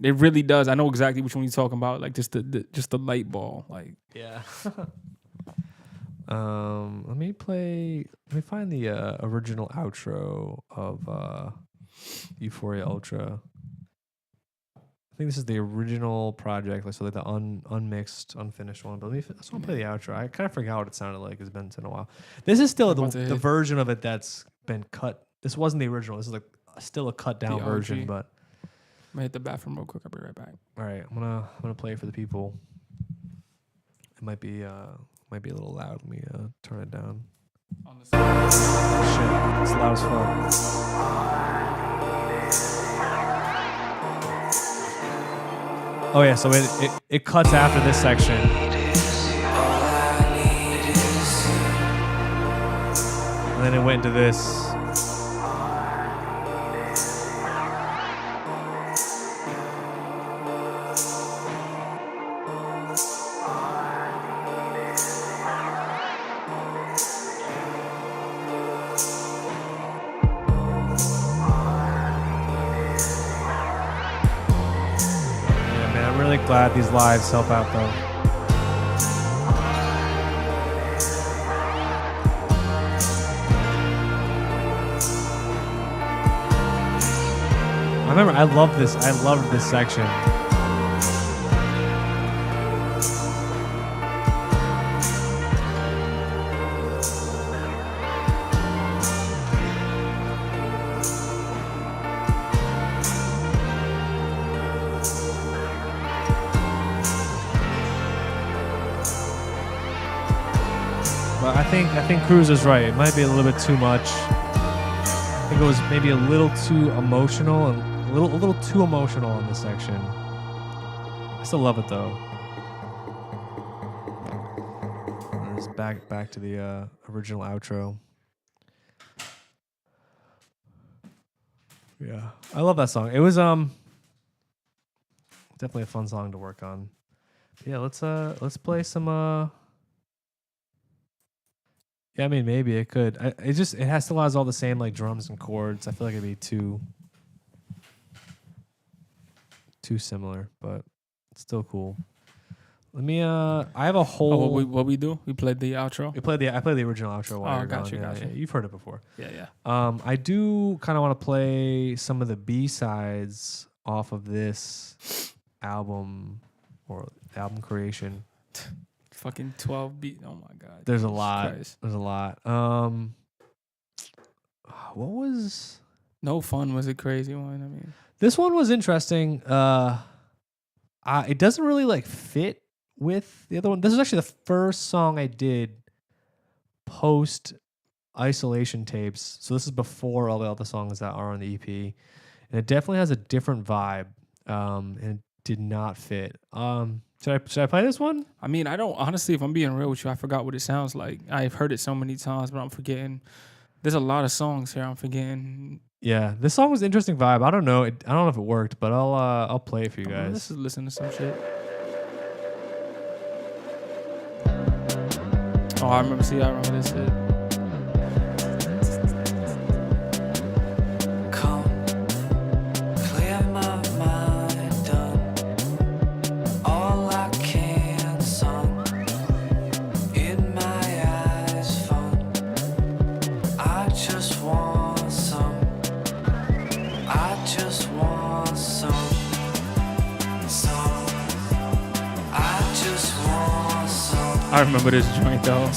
It really does. I know exactly which one you're talking about. Like just the light ball. Like yeah. Let me find the original outro of Euphoria Ultra. I think this is the original project, so like the unmixed, unfinished one. But I just want to play the outro. I kind of forgot what it sounded like. It's been a while. This is still the version of it that's been cut. This wasn't the original. This is like still a cut down version. But I'm gonna hit the bathroom real quick. I'll be right back. All right, I'm gonna play it for the people. It might be a little loud. Let me turn it down. Shit, it's loud as fuck. Oh yeah, so it cuts after this section. And then it went into this. Glad these lives help out though. I loved this section. but I think Cruz is right. It might be a little bit too much. I think it was maybe a little too emotional and a little too emotional in this section. I still love it though. Just back to the original outro. Yeah, I love that song. It was definitely a fun song to work on. Yeah, let's play some yeah, I mean maybe it could. It still has all the same like drums and chords. I feel like it'd be too similar, but it's still cool. Let me I have a whole what we do? We played the outro. I played the original outro. Oh, gotcha. Yeah, you've heard it before. Yeah. I do kind of want to play some of the B-sides off of this album or album creation. Fucking 12 beat. Oh my god. There's a lot. Christ. There's a lot. What was? No Fun was a crazy one. I mean, This one was interesting. It doesn't really like fit with the other one. This is actually the first song I did post isolation tapes. So this is before all the other songs that are on the EP, and it definitely has a different vibe. And it did not fit. Should I play this one? I mean, I don't honestly. If I'm being real with you, I forgot what it sounds like. I've heard it so many times, but I'm forgetting. There's a lot of songs here I'm forgetting. Yeah, this song was an interesting vibe. I don't know. I don't know if it worked, but I'll play it for you guys. Let's just listen to some shit. Oh, I remember this shit. I remember this joint though.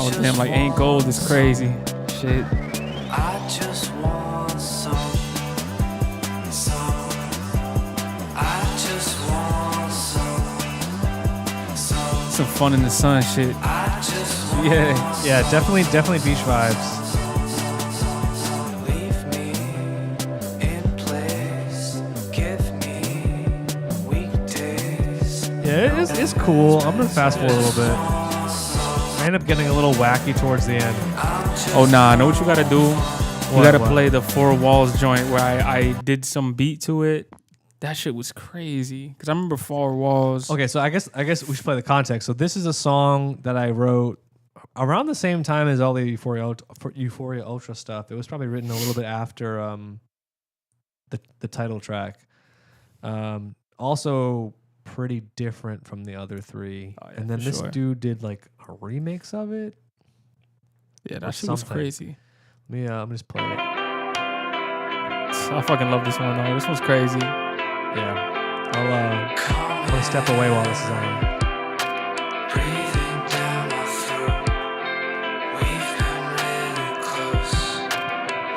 Oh damn, like Ain't Gold is crazy. Shit. Some Fun in the Sun shit. Yeah, definitely beach vibes. Yeah, it's cool. I'm gonna fast forward a little bit. I end up getting a little wacky towards the end. Oh nah, I know what you gotta do. You gotta play the Four Walls joint where I did some beat to it. That shit was crazy. Cause I remember Four Walls. Okay, so I guess we should play the context. So this is a song that I wrote around the same time as all the Euphoria Ultra stuff. It was probably written a little bit after the title track. Also pretty different from the other three. Oh, yeah, and then this sure. dude did like a remix of it. Yeah, that shit was crazy. Let me just play it. I fucking love this one though. This one's crazy. Yeah. I'm gonna step away while this is on. Breathing down my throat. We've been really close.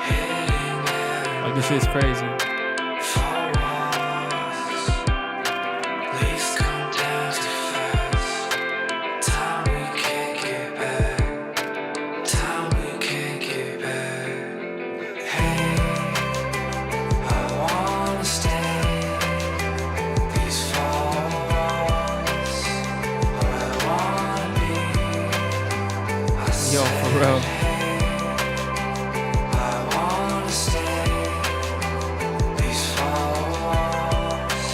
Hitting every Like this shit's crazy. four walls. Leaves come down too fast. Time we can't get back. Time we can't get back. Hey, I wanna stay. These four walls, where I wanna be. I Yo, said, for real. I wanna stay. These four walls,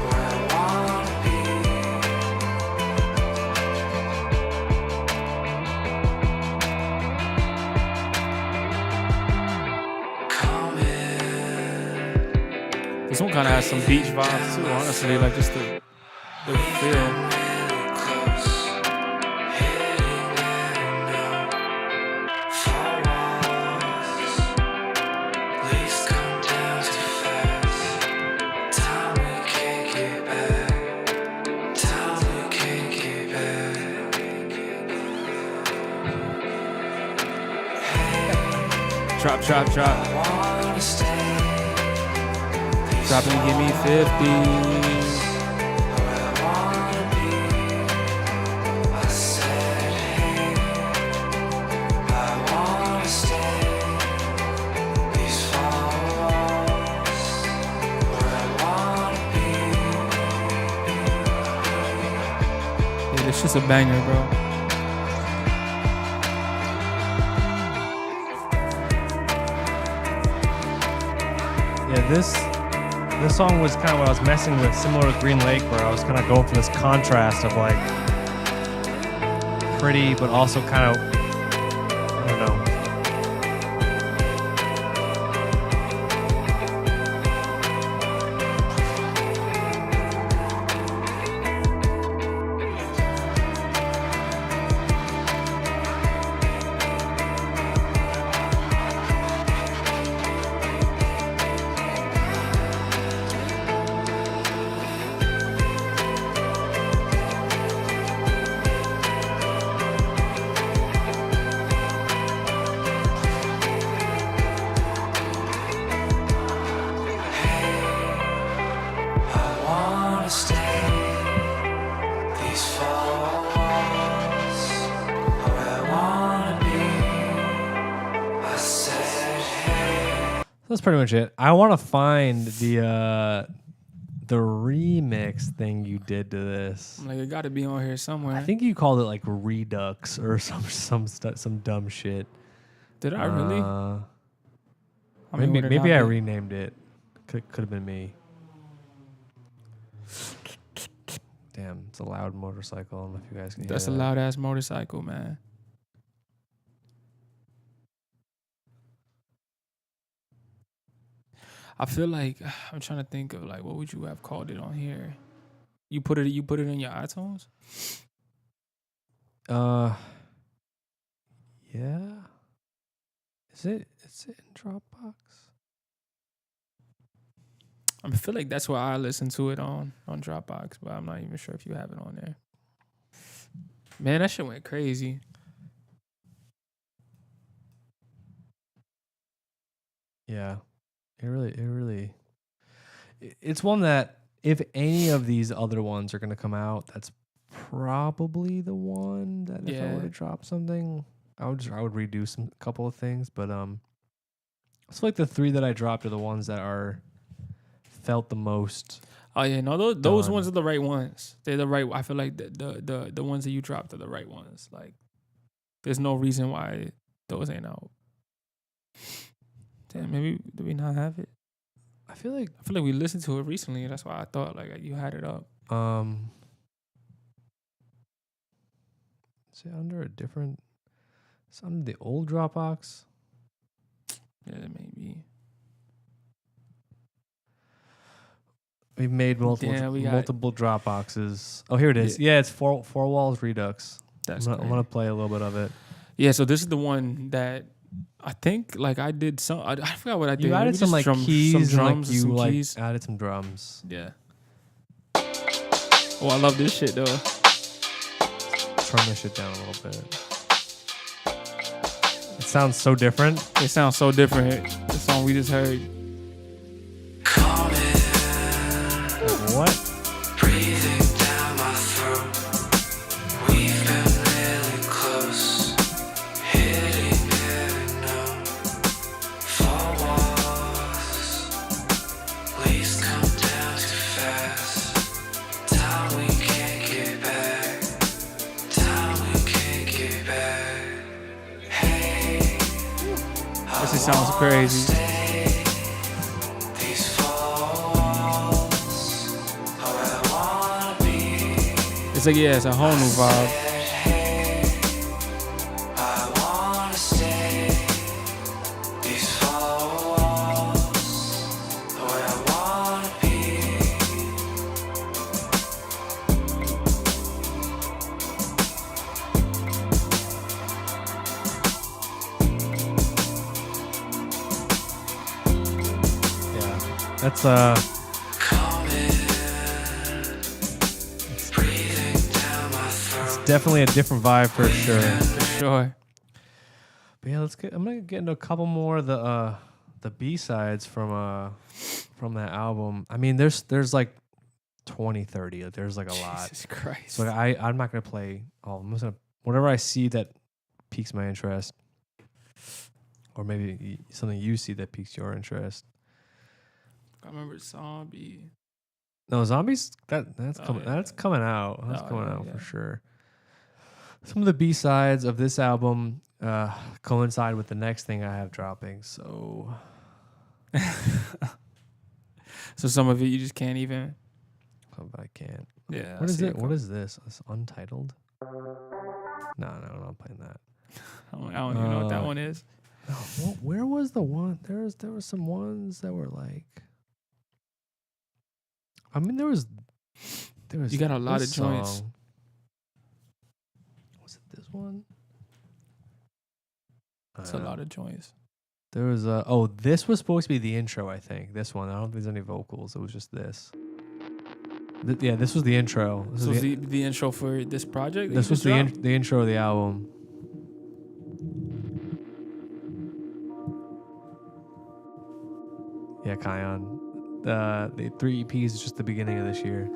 where I wanna be. Come in, This one kind of has some beach vibes too, honestly. Like just the feel. really close. Hitting every note. Four walls, leaves come down too fast. Time we can't get back. Drop. wanna stay. Drop and give me 50. Where I wanna be. I said, hey, I wanna stay. These four walls. Where I wanna be. Yeah, this shit's a banger, bro. Yeah, this song was kind of what I was messing with, similar to Green Lake, where I was kind of going for this contrast of like pretty, but also kind of, I don't know. I wanna stay. These four walls. Where I wanna be. I said, hey. That's pretty much it. I want to find the remix thing you did to this. Like, it got to be on here somewhere. I think you called it like Redux or some dumb shit. Did I really? I mean, would it Maybe not I be? renamed it. Could have been me. Damn, it's a loud motorcycle. I don't know if you guys can hear That's a that. loud ass motorcycle, man. I feel like I'm trying to think of like what would you have called it on here? You put it in your iTunes? Yeah. Is it in Dropbox? I feel like that's where I listen to it on Dropbox, but I'm not even sure if you have it on there. Man, that shit went crazy. Yeah. It's one that if any of these other ones are going to come out, that's probably the one that if I were to drop something, I would redo a couple of things, but I feel like the three that I dropped are the ones that are felt the most. Oh yeah, no, those done. ones are the right ones. They're the right. I feel like the ones that you dropped are the right ones. Like, there's no reason why those ain't out. Damn, maybe do we not have it? I feel like we listened to it recently. That's why I thought like you had it up. is it under a different? It's under the old Dropbox. Yeah, maybe. We've made multiple Damn, multiple Dropboxes. Oh, here it is. Yeah, it's four walls Redux. That's I'm gonna play a little bit of it. Yeah, so this is the one that I think like I did some. I forgot what I did. You added Maybe some just like keys some and drums, like you some like keys. added some drums. Yeah. Oh, I love this shit though. Turn this shit down a little bit. It sounds so different. It sounds so different. The song we just heard. What? Breathing down my throat. We've been really close. Hitting it now. Four walls. Leaves come down too fast. Time we can't get back. Time we can't get back. Hey, This just sounds crazy. these four walls are where I wanna be. It's like it's a whole new vibe. I wanna stay. These four walls are where I wanna be. Yeah. That's Breathing down my throat. definitely a different vibe for sure. For sure. But yeah, I'm gonna get into a couple more of the B-sides from that album. I mean, there's like 20, 30. There's like a lot. Jesus Christ. So I'm not gonna play all of them. I'm just gonna whatever I see that piques my interest, or maybe something you see that piques your interest. I remember Zombie. No, Zombies. That's coming. yeah. That's coming out. That's Oh, coming yeah, out yeah. for sure. Some of the B-sides of this album coincide with the next thing I have dropping. So, So some of it you just can't even. I can't. Yeah. What is it? What is this? It's Untitled. No, I'm not playing that. I don't even know what that one is. Where was the one? There was some ones that were like. I mean, there was. You got a lot of this joints. song. Was it this one? It's a lot of joints. There was this was supposed to be the intro, I think. This one. I don't think there's any vocals. It was just this. Yeah, this was the intro. This So was the intro for this project? this was the intro of the album. Yeah, Kion. The 3 EPs is just the beginning of this year.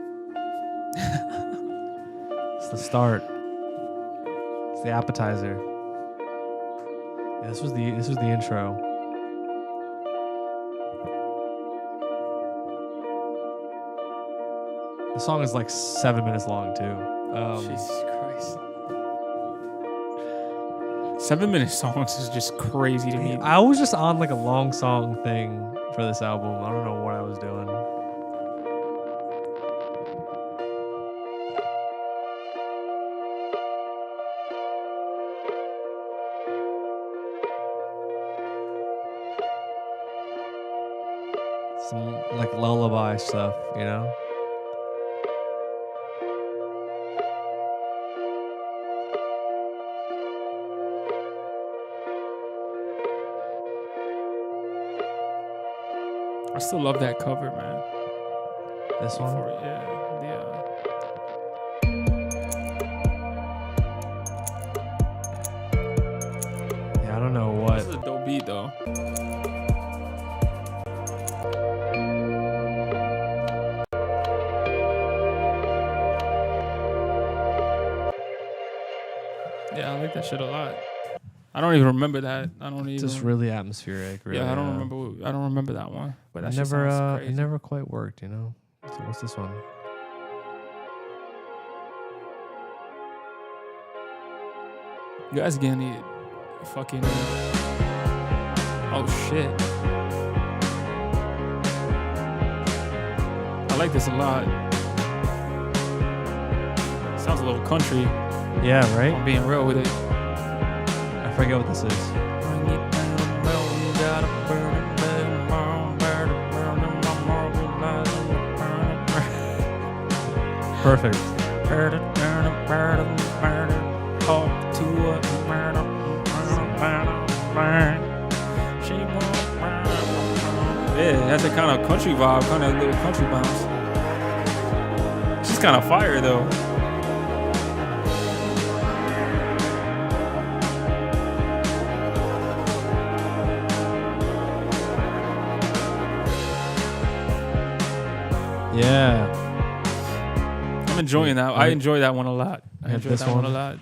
It's the start. It's the appetizer. Yeah, this was the intro. The song is like 7 minutes long too. Jesus Christ. 7-minute songs is just crazy to me. I was just on like a long song thing for this album. I don't know what I was doing. Some like lullaby stuff, you know? I still love that cover, man. This one? Yeah. Yeah, I don't know what. This is a dope beat, though. Yeah, I like that shit a lot. I don't even remember that. Just really atmospheric, really. Yeah, I don't remember that one. But that it shit sounds never crazy. it never quite worked, you know? So what's this one? You guys getting it fucking. Oh shit. I like this a lot. Sounds a little country. Yeah, right? I'm being real with it. I forget what this is. Perfect. Yeah, that's a kind of country vibe, kind of little country bounce. She's kind of fire though. Yeah. I'm enjoying that. I enjoy that one a lot. I Yeah, enjoy this that one a one. lot.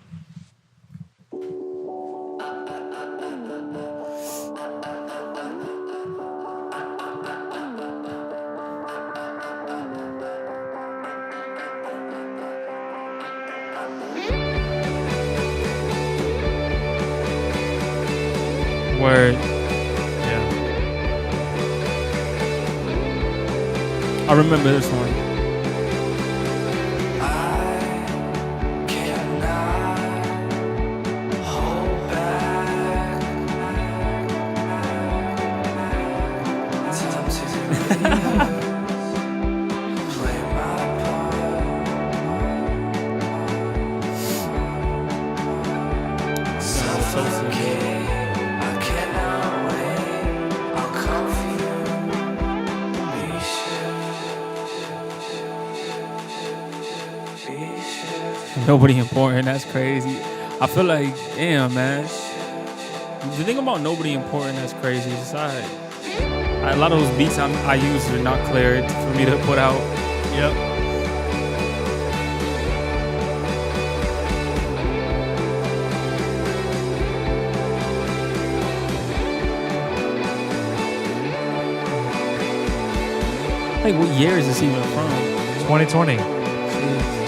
Word. Yeah. I remember this one. Nobody important. That's crazy. I feel like, damn, man. The thing about Nobody Important that's crazy is a lot of those beats I use are not cleared for me to put out. Yep. Like, what year is this even from? 2020. Jeez.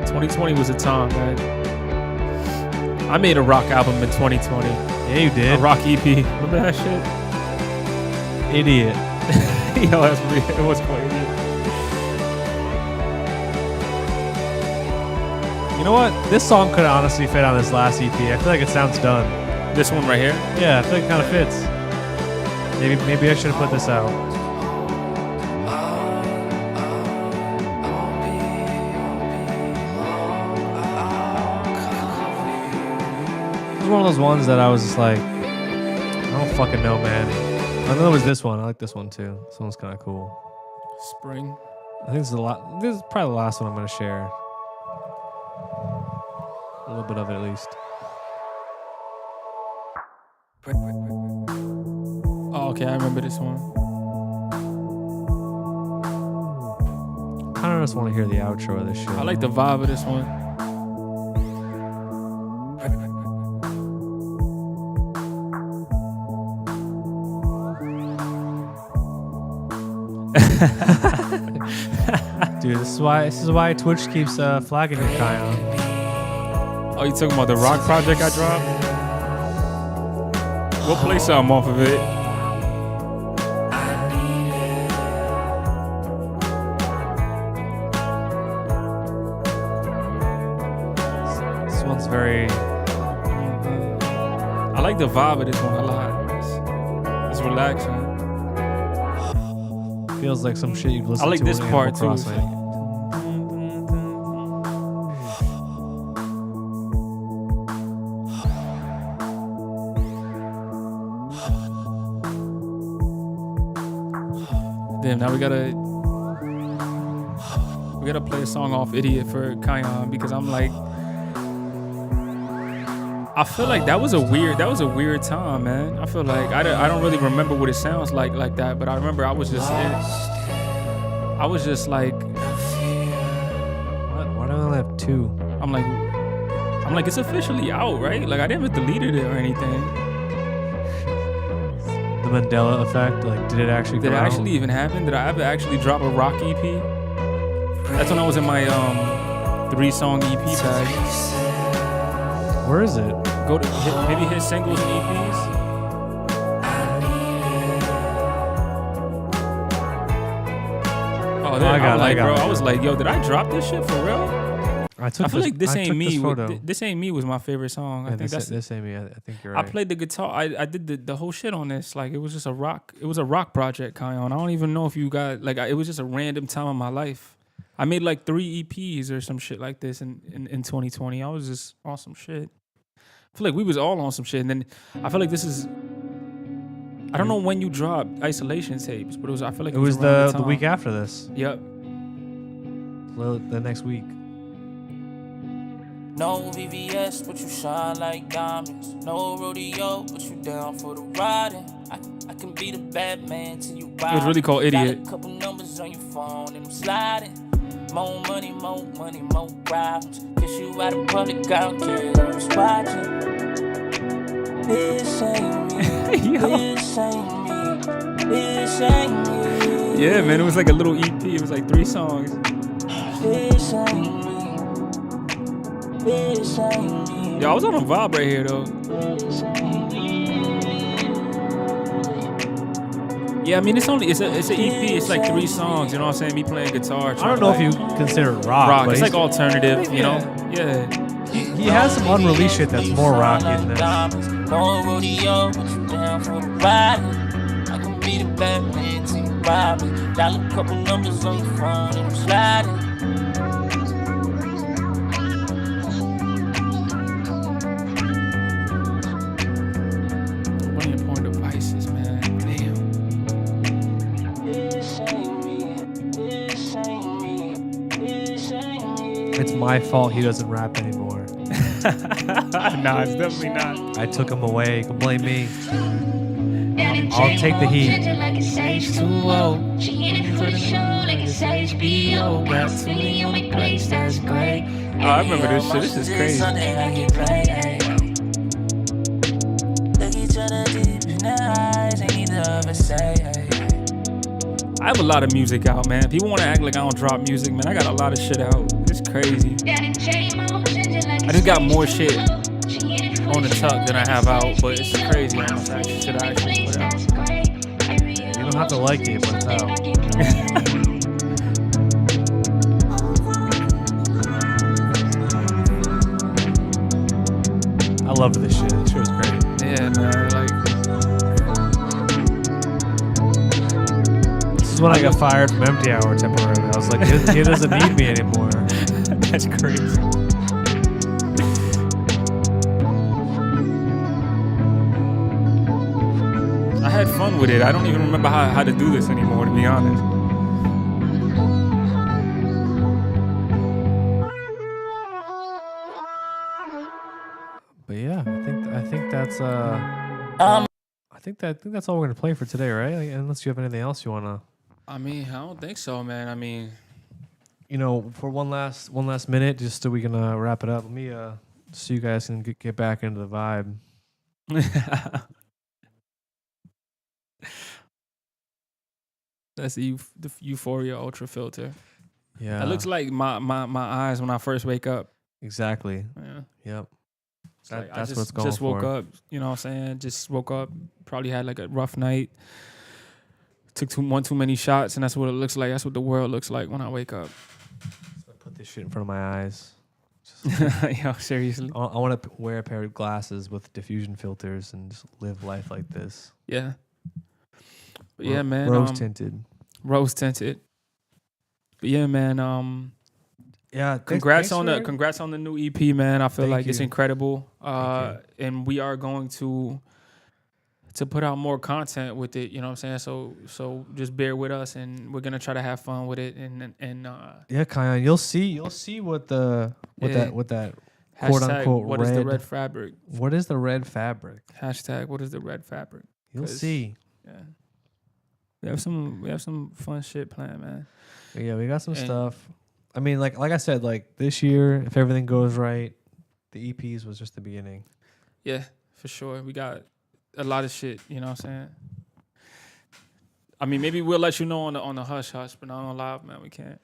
2020 was a time, man. I made a rock album in 2020. Yeah, you did. A rock EP. Remember that shit? Idiot. Yo, that's weird. It was quite idiot. You know what? This song could honestly fit on this last EP. I feel like it sounds done. This one right here? Yeah, I feel like it kind of fits. Maybe I should have put this out. It was one of those ones that I was just like, I don't fucking know, man. I know it was this one. I like this one too. This one's kind of cool. Spring. I think this is probably the last one I'm gonna share. A little bit of it at least. Oh, okay, I remember this one. Kind of just want to hear the outro of this shit. I like the vibe of this one. Dude, this is why Twitch keeps flagging you, Kion. Oh, you talking about the rock project I dropped? We'll play something off of it. This one's very... I like the vibe of this one a lot. It's relaxing. Feels like some shit you've listened to. I like this in part Animal too. Crossing. Damn, now we gotta play a song off Idiot for Kion because I'm like, I feel like that was a weird time, man. I feel like I don't really remember what it sounds like that, but I remember I was just like, Why do I only have two? I'm like it's officially out, right? Like I never deleted it or anything. The Mandela effect, like, did it actually Did it come out? actually even happen? Did I ever actually drop a rock EP? That's when I was in my 3-song EP bag. Where is it? Go to maybe hit singles and EPs. Oh, there, I was like, yo, did I drop this shit for real? I feel like This Ain't Me. Photo. This Ain't Me was my favorite song. I think that's This Ain't Me. I think you're I right. played the guitar. I did the whole shit on this. Like it was just a rock. It was a rock project, Kion. I don't even know if you got like. It was just a random time in my life. I made like 3 EPs or some shit like this in 2020. I was just on some shit. I feel like we was all on some shit, and then I feel like this is. I don't know when you dropped Isolation Tapes, but I feel like It was around the week after this. Yep. Well, the next week. No VVS, but you shine like diamonds. No rodeo, but you down for the riding. I can be the bad man till you ride. It was really called Idiot. Got a couple numbers on your phone and I'm sliding. More money, more problems. Kiss you out of public, I don't care who's watching. This ain't me. This ain't me. This ain't me. Yeah, man, it was like a little EP. It was like 3 songs. This ain't me. This ain't me. Yo, I was on a vibe right here though. Yeah, I mean it's an EP. It's like 3 songs. You know what I'm saying? Me playing guitar. I don't know if you consider it rock. Rock. But It's he's- like alternative. You know? Yeah. He has some unreleased shit that's more rocky than this. No rodeo, but you down for the ride. I can be the bad man till you ride me. Dial a couple numbers on your phone and I'm sliding. What important devices, man. Damn. This ain't me. This ain't me. This ain't my fault he doesn't rap anymore. Nah, it's definitely not. I took him away. You can blame me. I'll take the heat. H2O. She in it for the show like it's HBO. Got too many on my place, that's great. Oh, I remember this shit. This is crazy. Sunday I get paid. Look each other deep in the eyes, ain't neither of us say. I have a lot of music out, man. People want to act like I don't drop music, man. I got a lot of shit out. It's crazy. I just got more shit on the tuck than I have out, but it's crazy how much shit I actually put out. You don't have to like it, but it's out. I loved this shit. This shit was great. Yeah, man. Like, this is when I got fired from Empty Hour temporarily. I was like, he doesn't need me anymore. that's crazy. I had fun with it. I don't even remember how to do this anymore, to be honest. But yeah, I think that's I think that's all we're gonna play for today, right? Like, unless you have anything else you wanna. I mean, I don't think so, man. I mean, You know, for one last minute, just so we can wrap it up. Let me so you guys can get back into the vibe. that's the Euphoria Ultra filter. Yeah, It looks like my eyes when I first wake up. exactly. Yeah. Yep. It's like That's I what it's going just woke for. up, you know what I'm saying? Just woke up, probably had like a rough night. Took too many shots, and that's what it looks like. That's what the world looks like when I wake up. So I put this shit in front of my eyes. Yo, seriously. I want to wear a pair of glasses with diffusion filters and just live life like this. Yeah. But yeah, man. Rose tinted. Rose tinted. But yeah, man. Yeah. Congrats on the new EP, man. I feel Thank like it's you. incredible. Thank And we are going to put out more content with it, you know what I'm saying? So just bear with us, and we're gonna try to have fun with it. And Yeah, Kion, you'll see what that quote hashtag, unquote what red. is the red fabric? What is the red fabric? Hashtag what is the red fabric? You'll 'Cause- see. Yeah. We have some fun shit planned, man. Yeah, we got some And- stuff. I mean, like I said, like this year, if everything goes right, the EPs was just the beginning. Yeah, for sure. We got a lot of shit, you know what I'm saying? I mean, maybe we'll let you know on the hush hush, but not on live, man. We can't.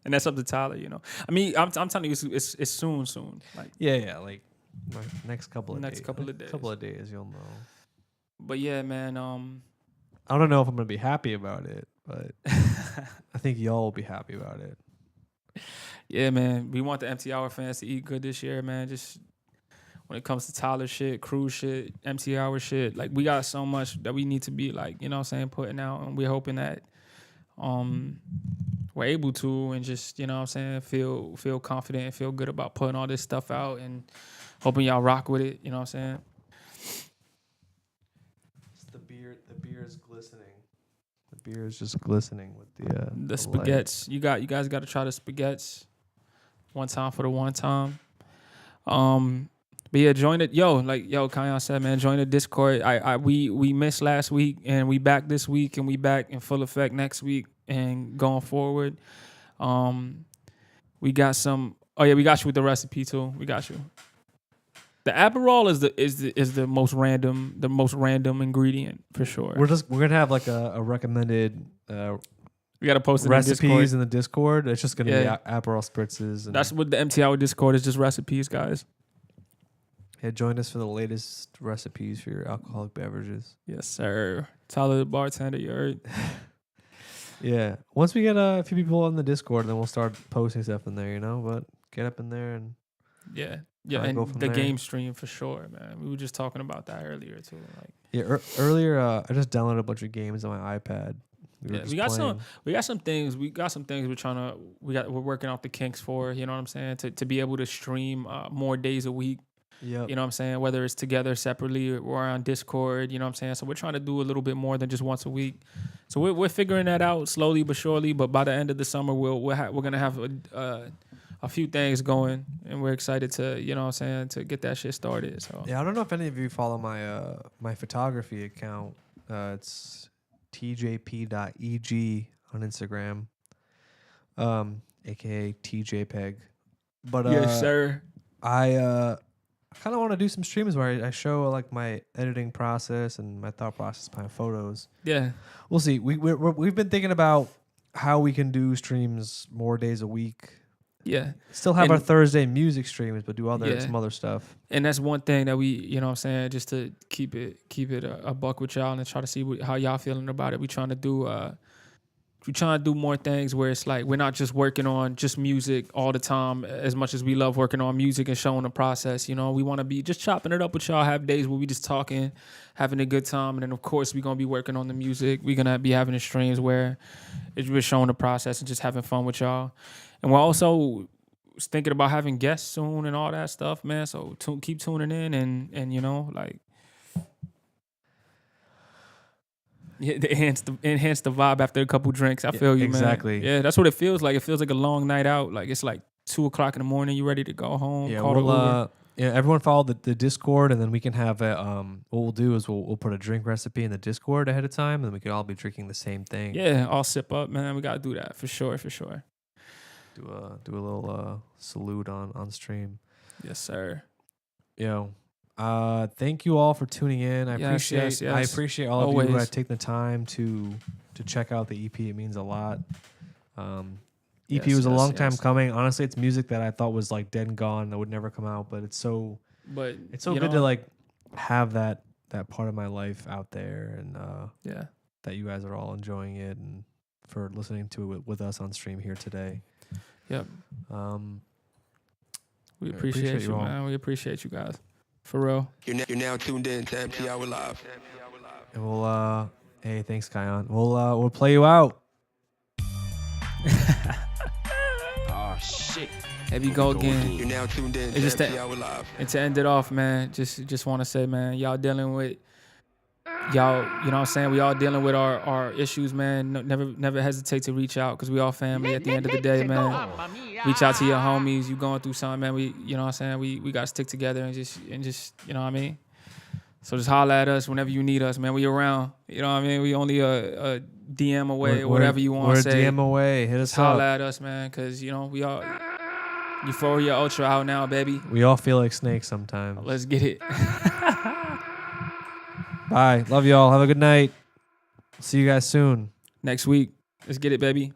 And that's up to Tyler, you know. I mean, I'm telling you, it's soon. Like, Yeah, like next couple of Next days. couple of days. Couple of days, you'll know. but yeah, man. I don't know if I'm gonna be happy about it, but I think y'all will be happy about it. Yeah, man. We want the Empty Hour fans to eat good this year, man. Just when it comes to Tyler shit, crew shit, Empty Hour shit, like we got so much that we need to be like, you know what I'm saying, putting out, and we're hoping that we're able to, and just, you know what I'm saying, feel confident and feel good about putting all this stuff out, and hoping y'all rock with it, you know what I'm saying? The beer is glistening. The beer is just glistening with the The light. spaghettis. You guys got to try the spaghettis. One time for the one time. But yeah, join it. Kion said, man, join the Discord. We missed last week, and we back this week, and we back in full effect next week and going forward. We got some. Oh yeah, we got you with the recipe too. We got you. The Aperol is the most random ingredient for sure. We're gonna have like a recommended We got to post it recipes in in the Discord. It's just gonna Yeah. be Aperol spritzes. And That's what the Empty Hour Discord is, just recipes, guys. yeah, join us for the latest recipes for your alcoholic beverages. Yes, sir. Tyler the bartender, you heard? Yeah, once we get a few people on the Discord, then we'll start posting stuff in there. But get up in there and Yeah. Try to go And from the there. game stream for sure, man. We were just talking about that earlier too. Like, yeah. Earlier, I just downloaded a bunch of games on my iPad. we got some things we're working out the kinks for, you know what I'm saying? To be able to stream more days a week. Yep. You know what I'm saying? Whether it's together separately or on Discord, you know what I'm saying? So we're trying to do a little bit more than just once a week. So we're figuring that out slowly but surely. But by the end of the summer, we're gonna have a few things going, and we're excited to, you know what I'm saying, to get that shit started. So Yeah, I don't know if any of you follow my my photography account. It's tjp.eg on Instagram, aka TJPEG. But yes, sir. I kind of want to do some streams where I show like my editing process and my thought process behind photos. Yeah, We'll see. We've been thinking about how we can do streams more days a week. yeah. Still have And- our Thursday music streams, but do Yeah. some other stuff. And that's one thing that we, you know what I'm saying, just to keep it a buck with y'all and try to see how y'all feeling about it. We trying to do more things where it's like we're not just working on just music all the time as much as we love working on music and showing the process. You know, we want to be just chopping it up with y'all, have days where we just talking, having a good time. And then, of course, we're going to be working on the music. We're going to be having the streams where we're showing the process and just having fun with y'all. And we're also thinking about having guests soon and all that stuff, man. So keep tuning in and you know, like, yeah, enhance the vibe after a couple drinks. I feel you, exactly. man. Yeah, that's what it feels like. It feels like a long night out. Like it's like 2:00 in the morning. You ready to go home? Yeah, call the Uber. yeah. Everyone follow the Discord, and then we can have a what we'll do is we'll put a drink recipe in the Discord ahead of time, and then we could all be drinking the same thing. Yeah, all sip up, man. We gotta do that for sure. Do a little salute on stream. Yes, sir. Yo, thank you all for tuning in. I Yes. appreciate all of you who Always. have taken the time to check out the EP. It means a lot. EP Yes, was a yes, long time yes. coming. Honestly, it's music that I thought was like dead and gone, that would never come out. But it's so But good to like have that part of my life out there, and yeah. that you guys are all enjoying it and for listening to it with us on stream here today. Yep. We I appreciate you you, all. man. We appreciate you guys. For real. You're now tuned in to MP Hour Live. And we'll hey, thanks, Kion. We'll play you out. Oh shit. There we go again. You're now tuned in to It's just MP that- Hour Live. And to end it off, man, just want to say, man, y'all dealing with y'all, you know what I'm saying? We all dealing with our issues, man. No, never hesitate to reach out because we all family at the end of the day, man. Reach out to your homies. You going through something, man. We, you know what I'm saying? We got to stick together and just, you know what I mean? So just holler at us whenever you need us, man. We around. You know what I mean? We only a DM away or whatever you want to say. We're a DM away. Hit us Just holler up. at us, man, because, you know, we all Euphoria Ultra out now, baby. We all feel like snakes sometimes. Let's get it. Bye. Love y'all. Have a good night. See you guys soon. Next week. Let's get it, baby.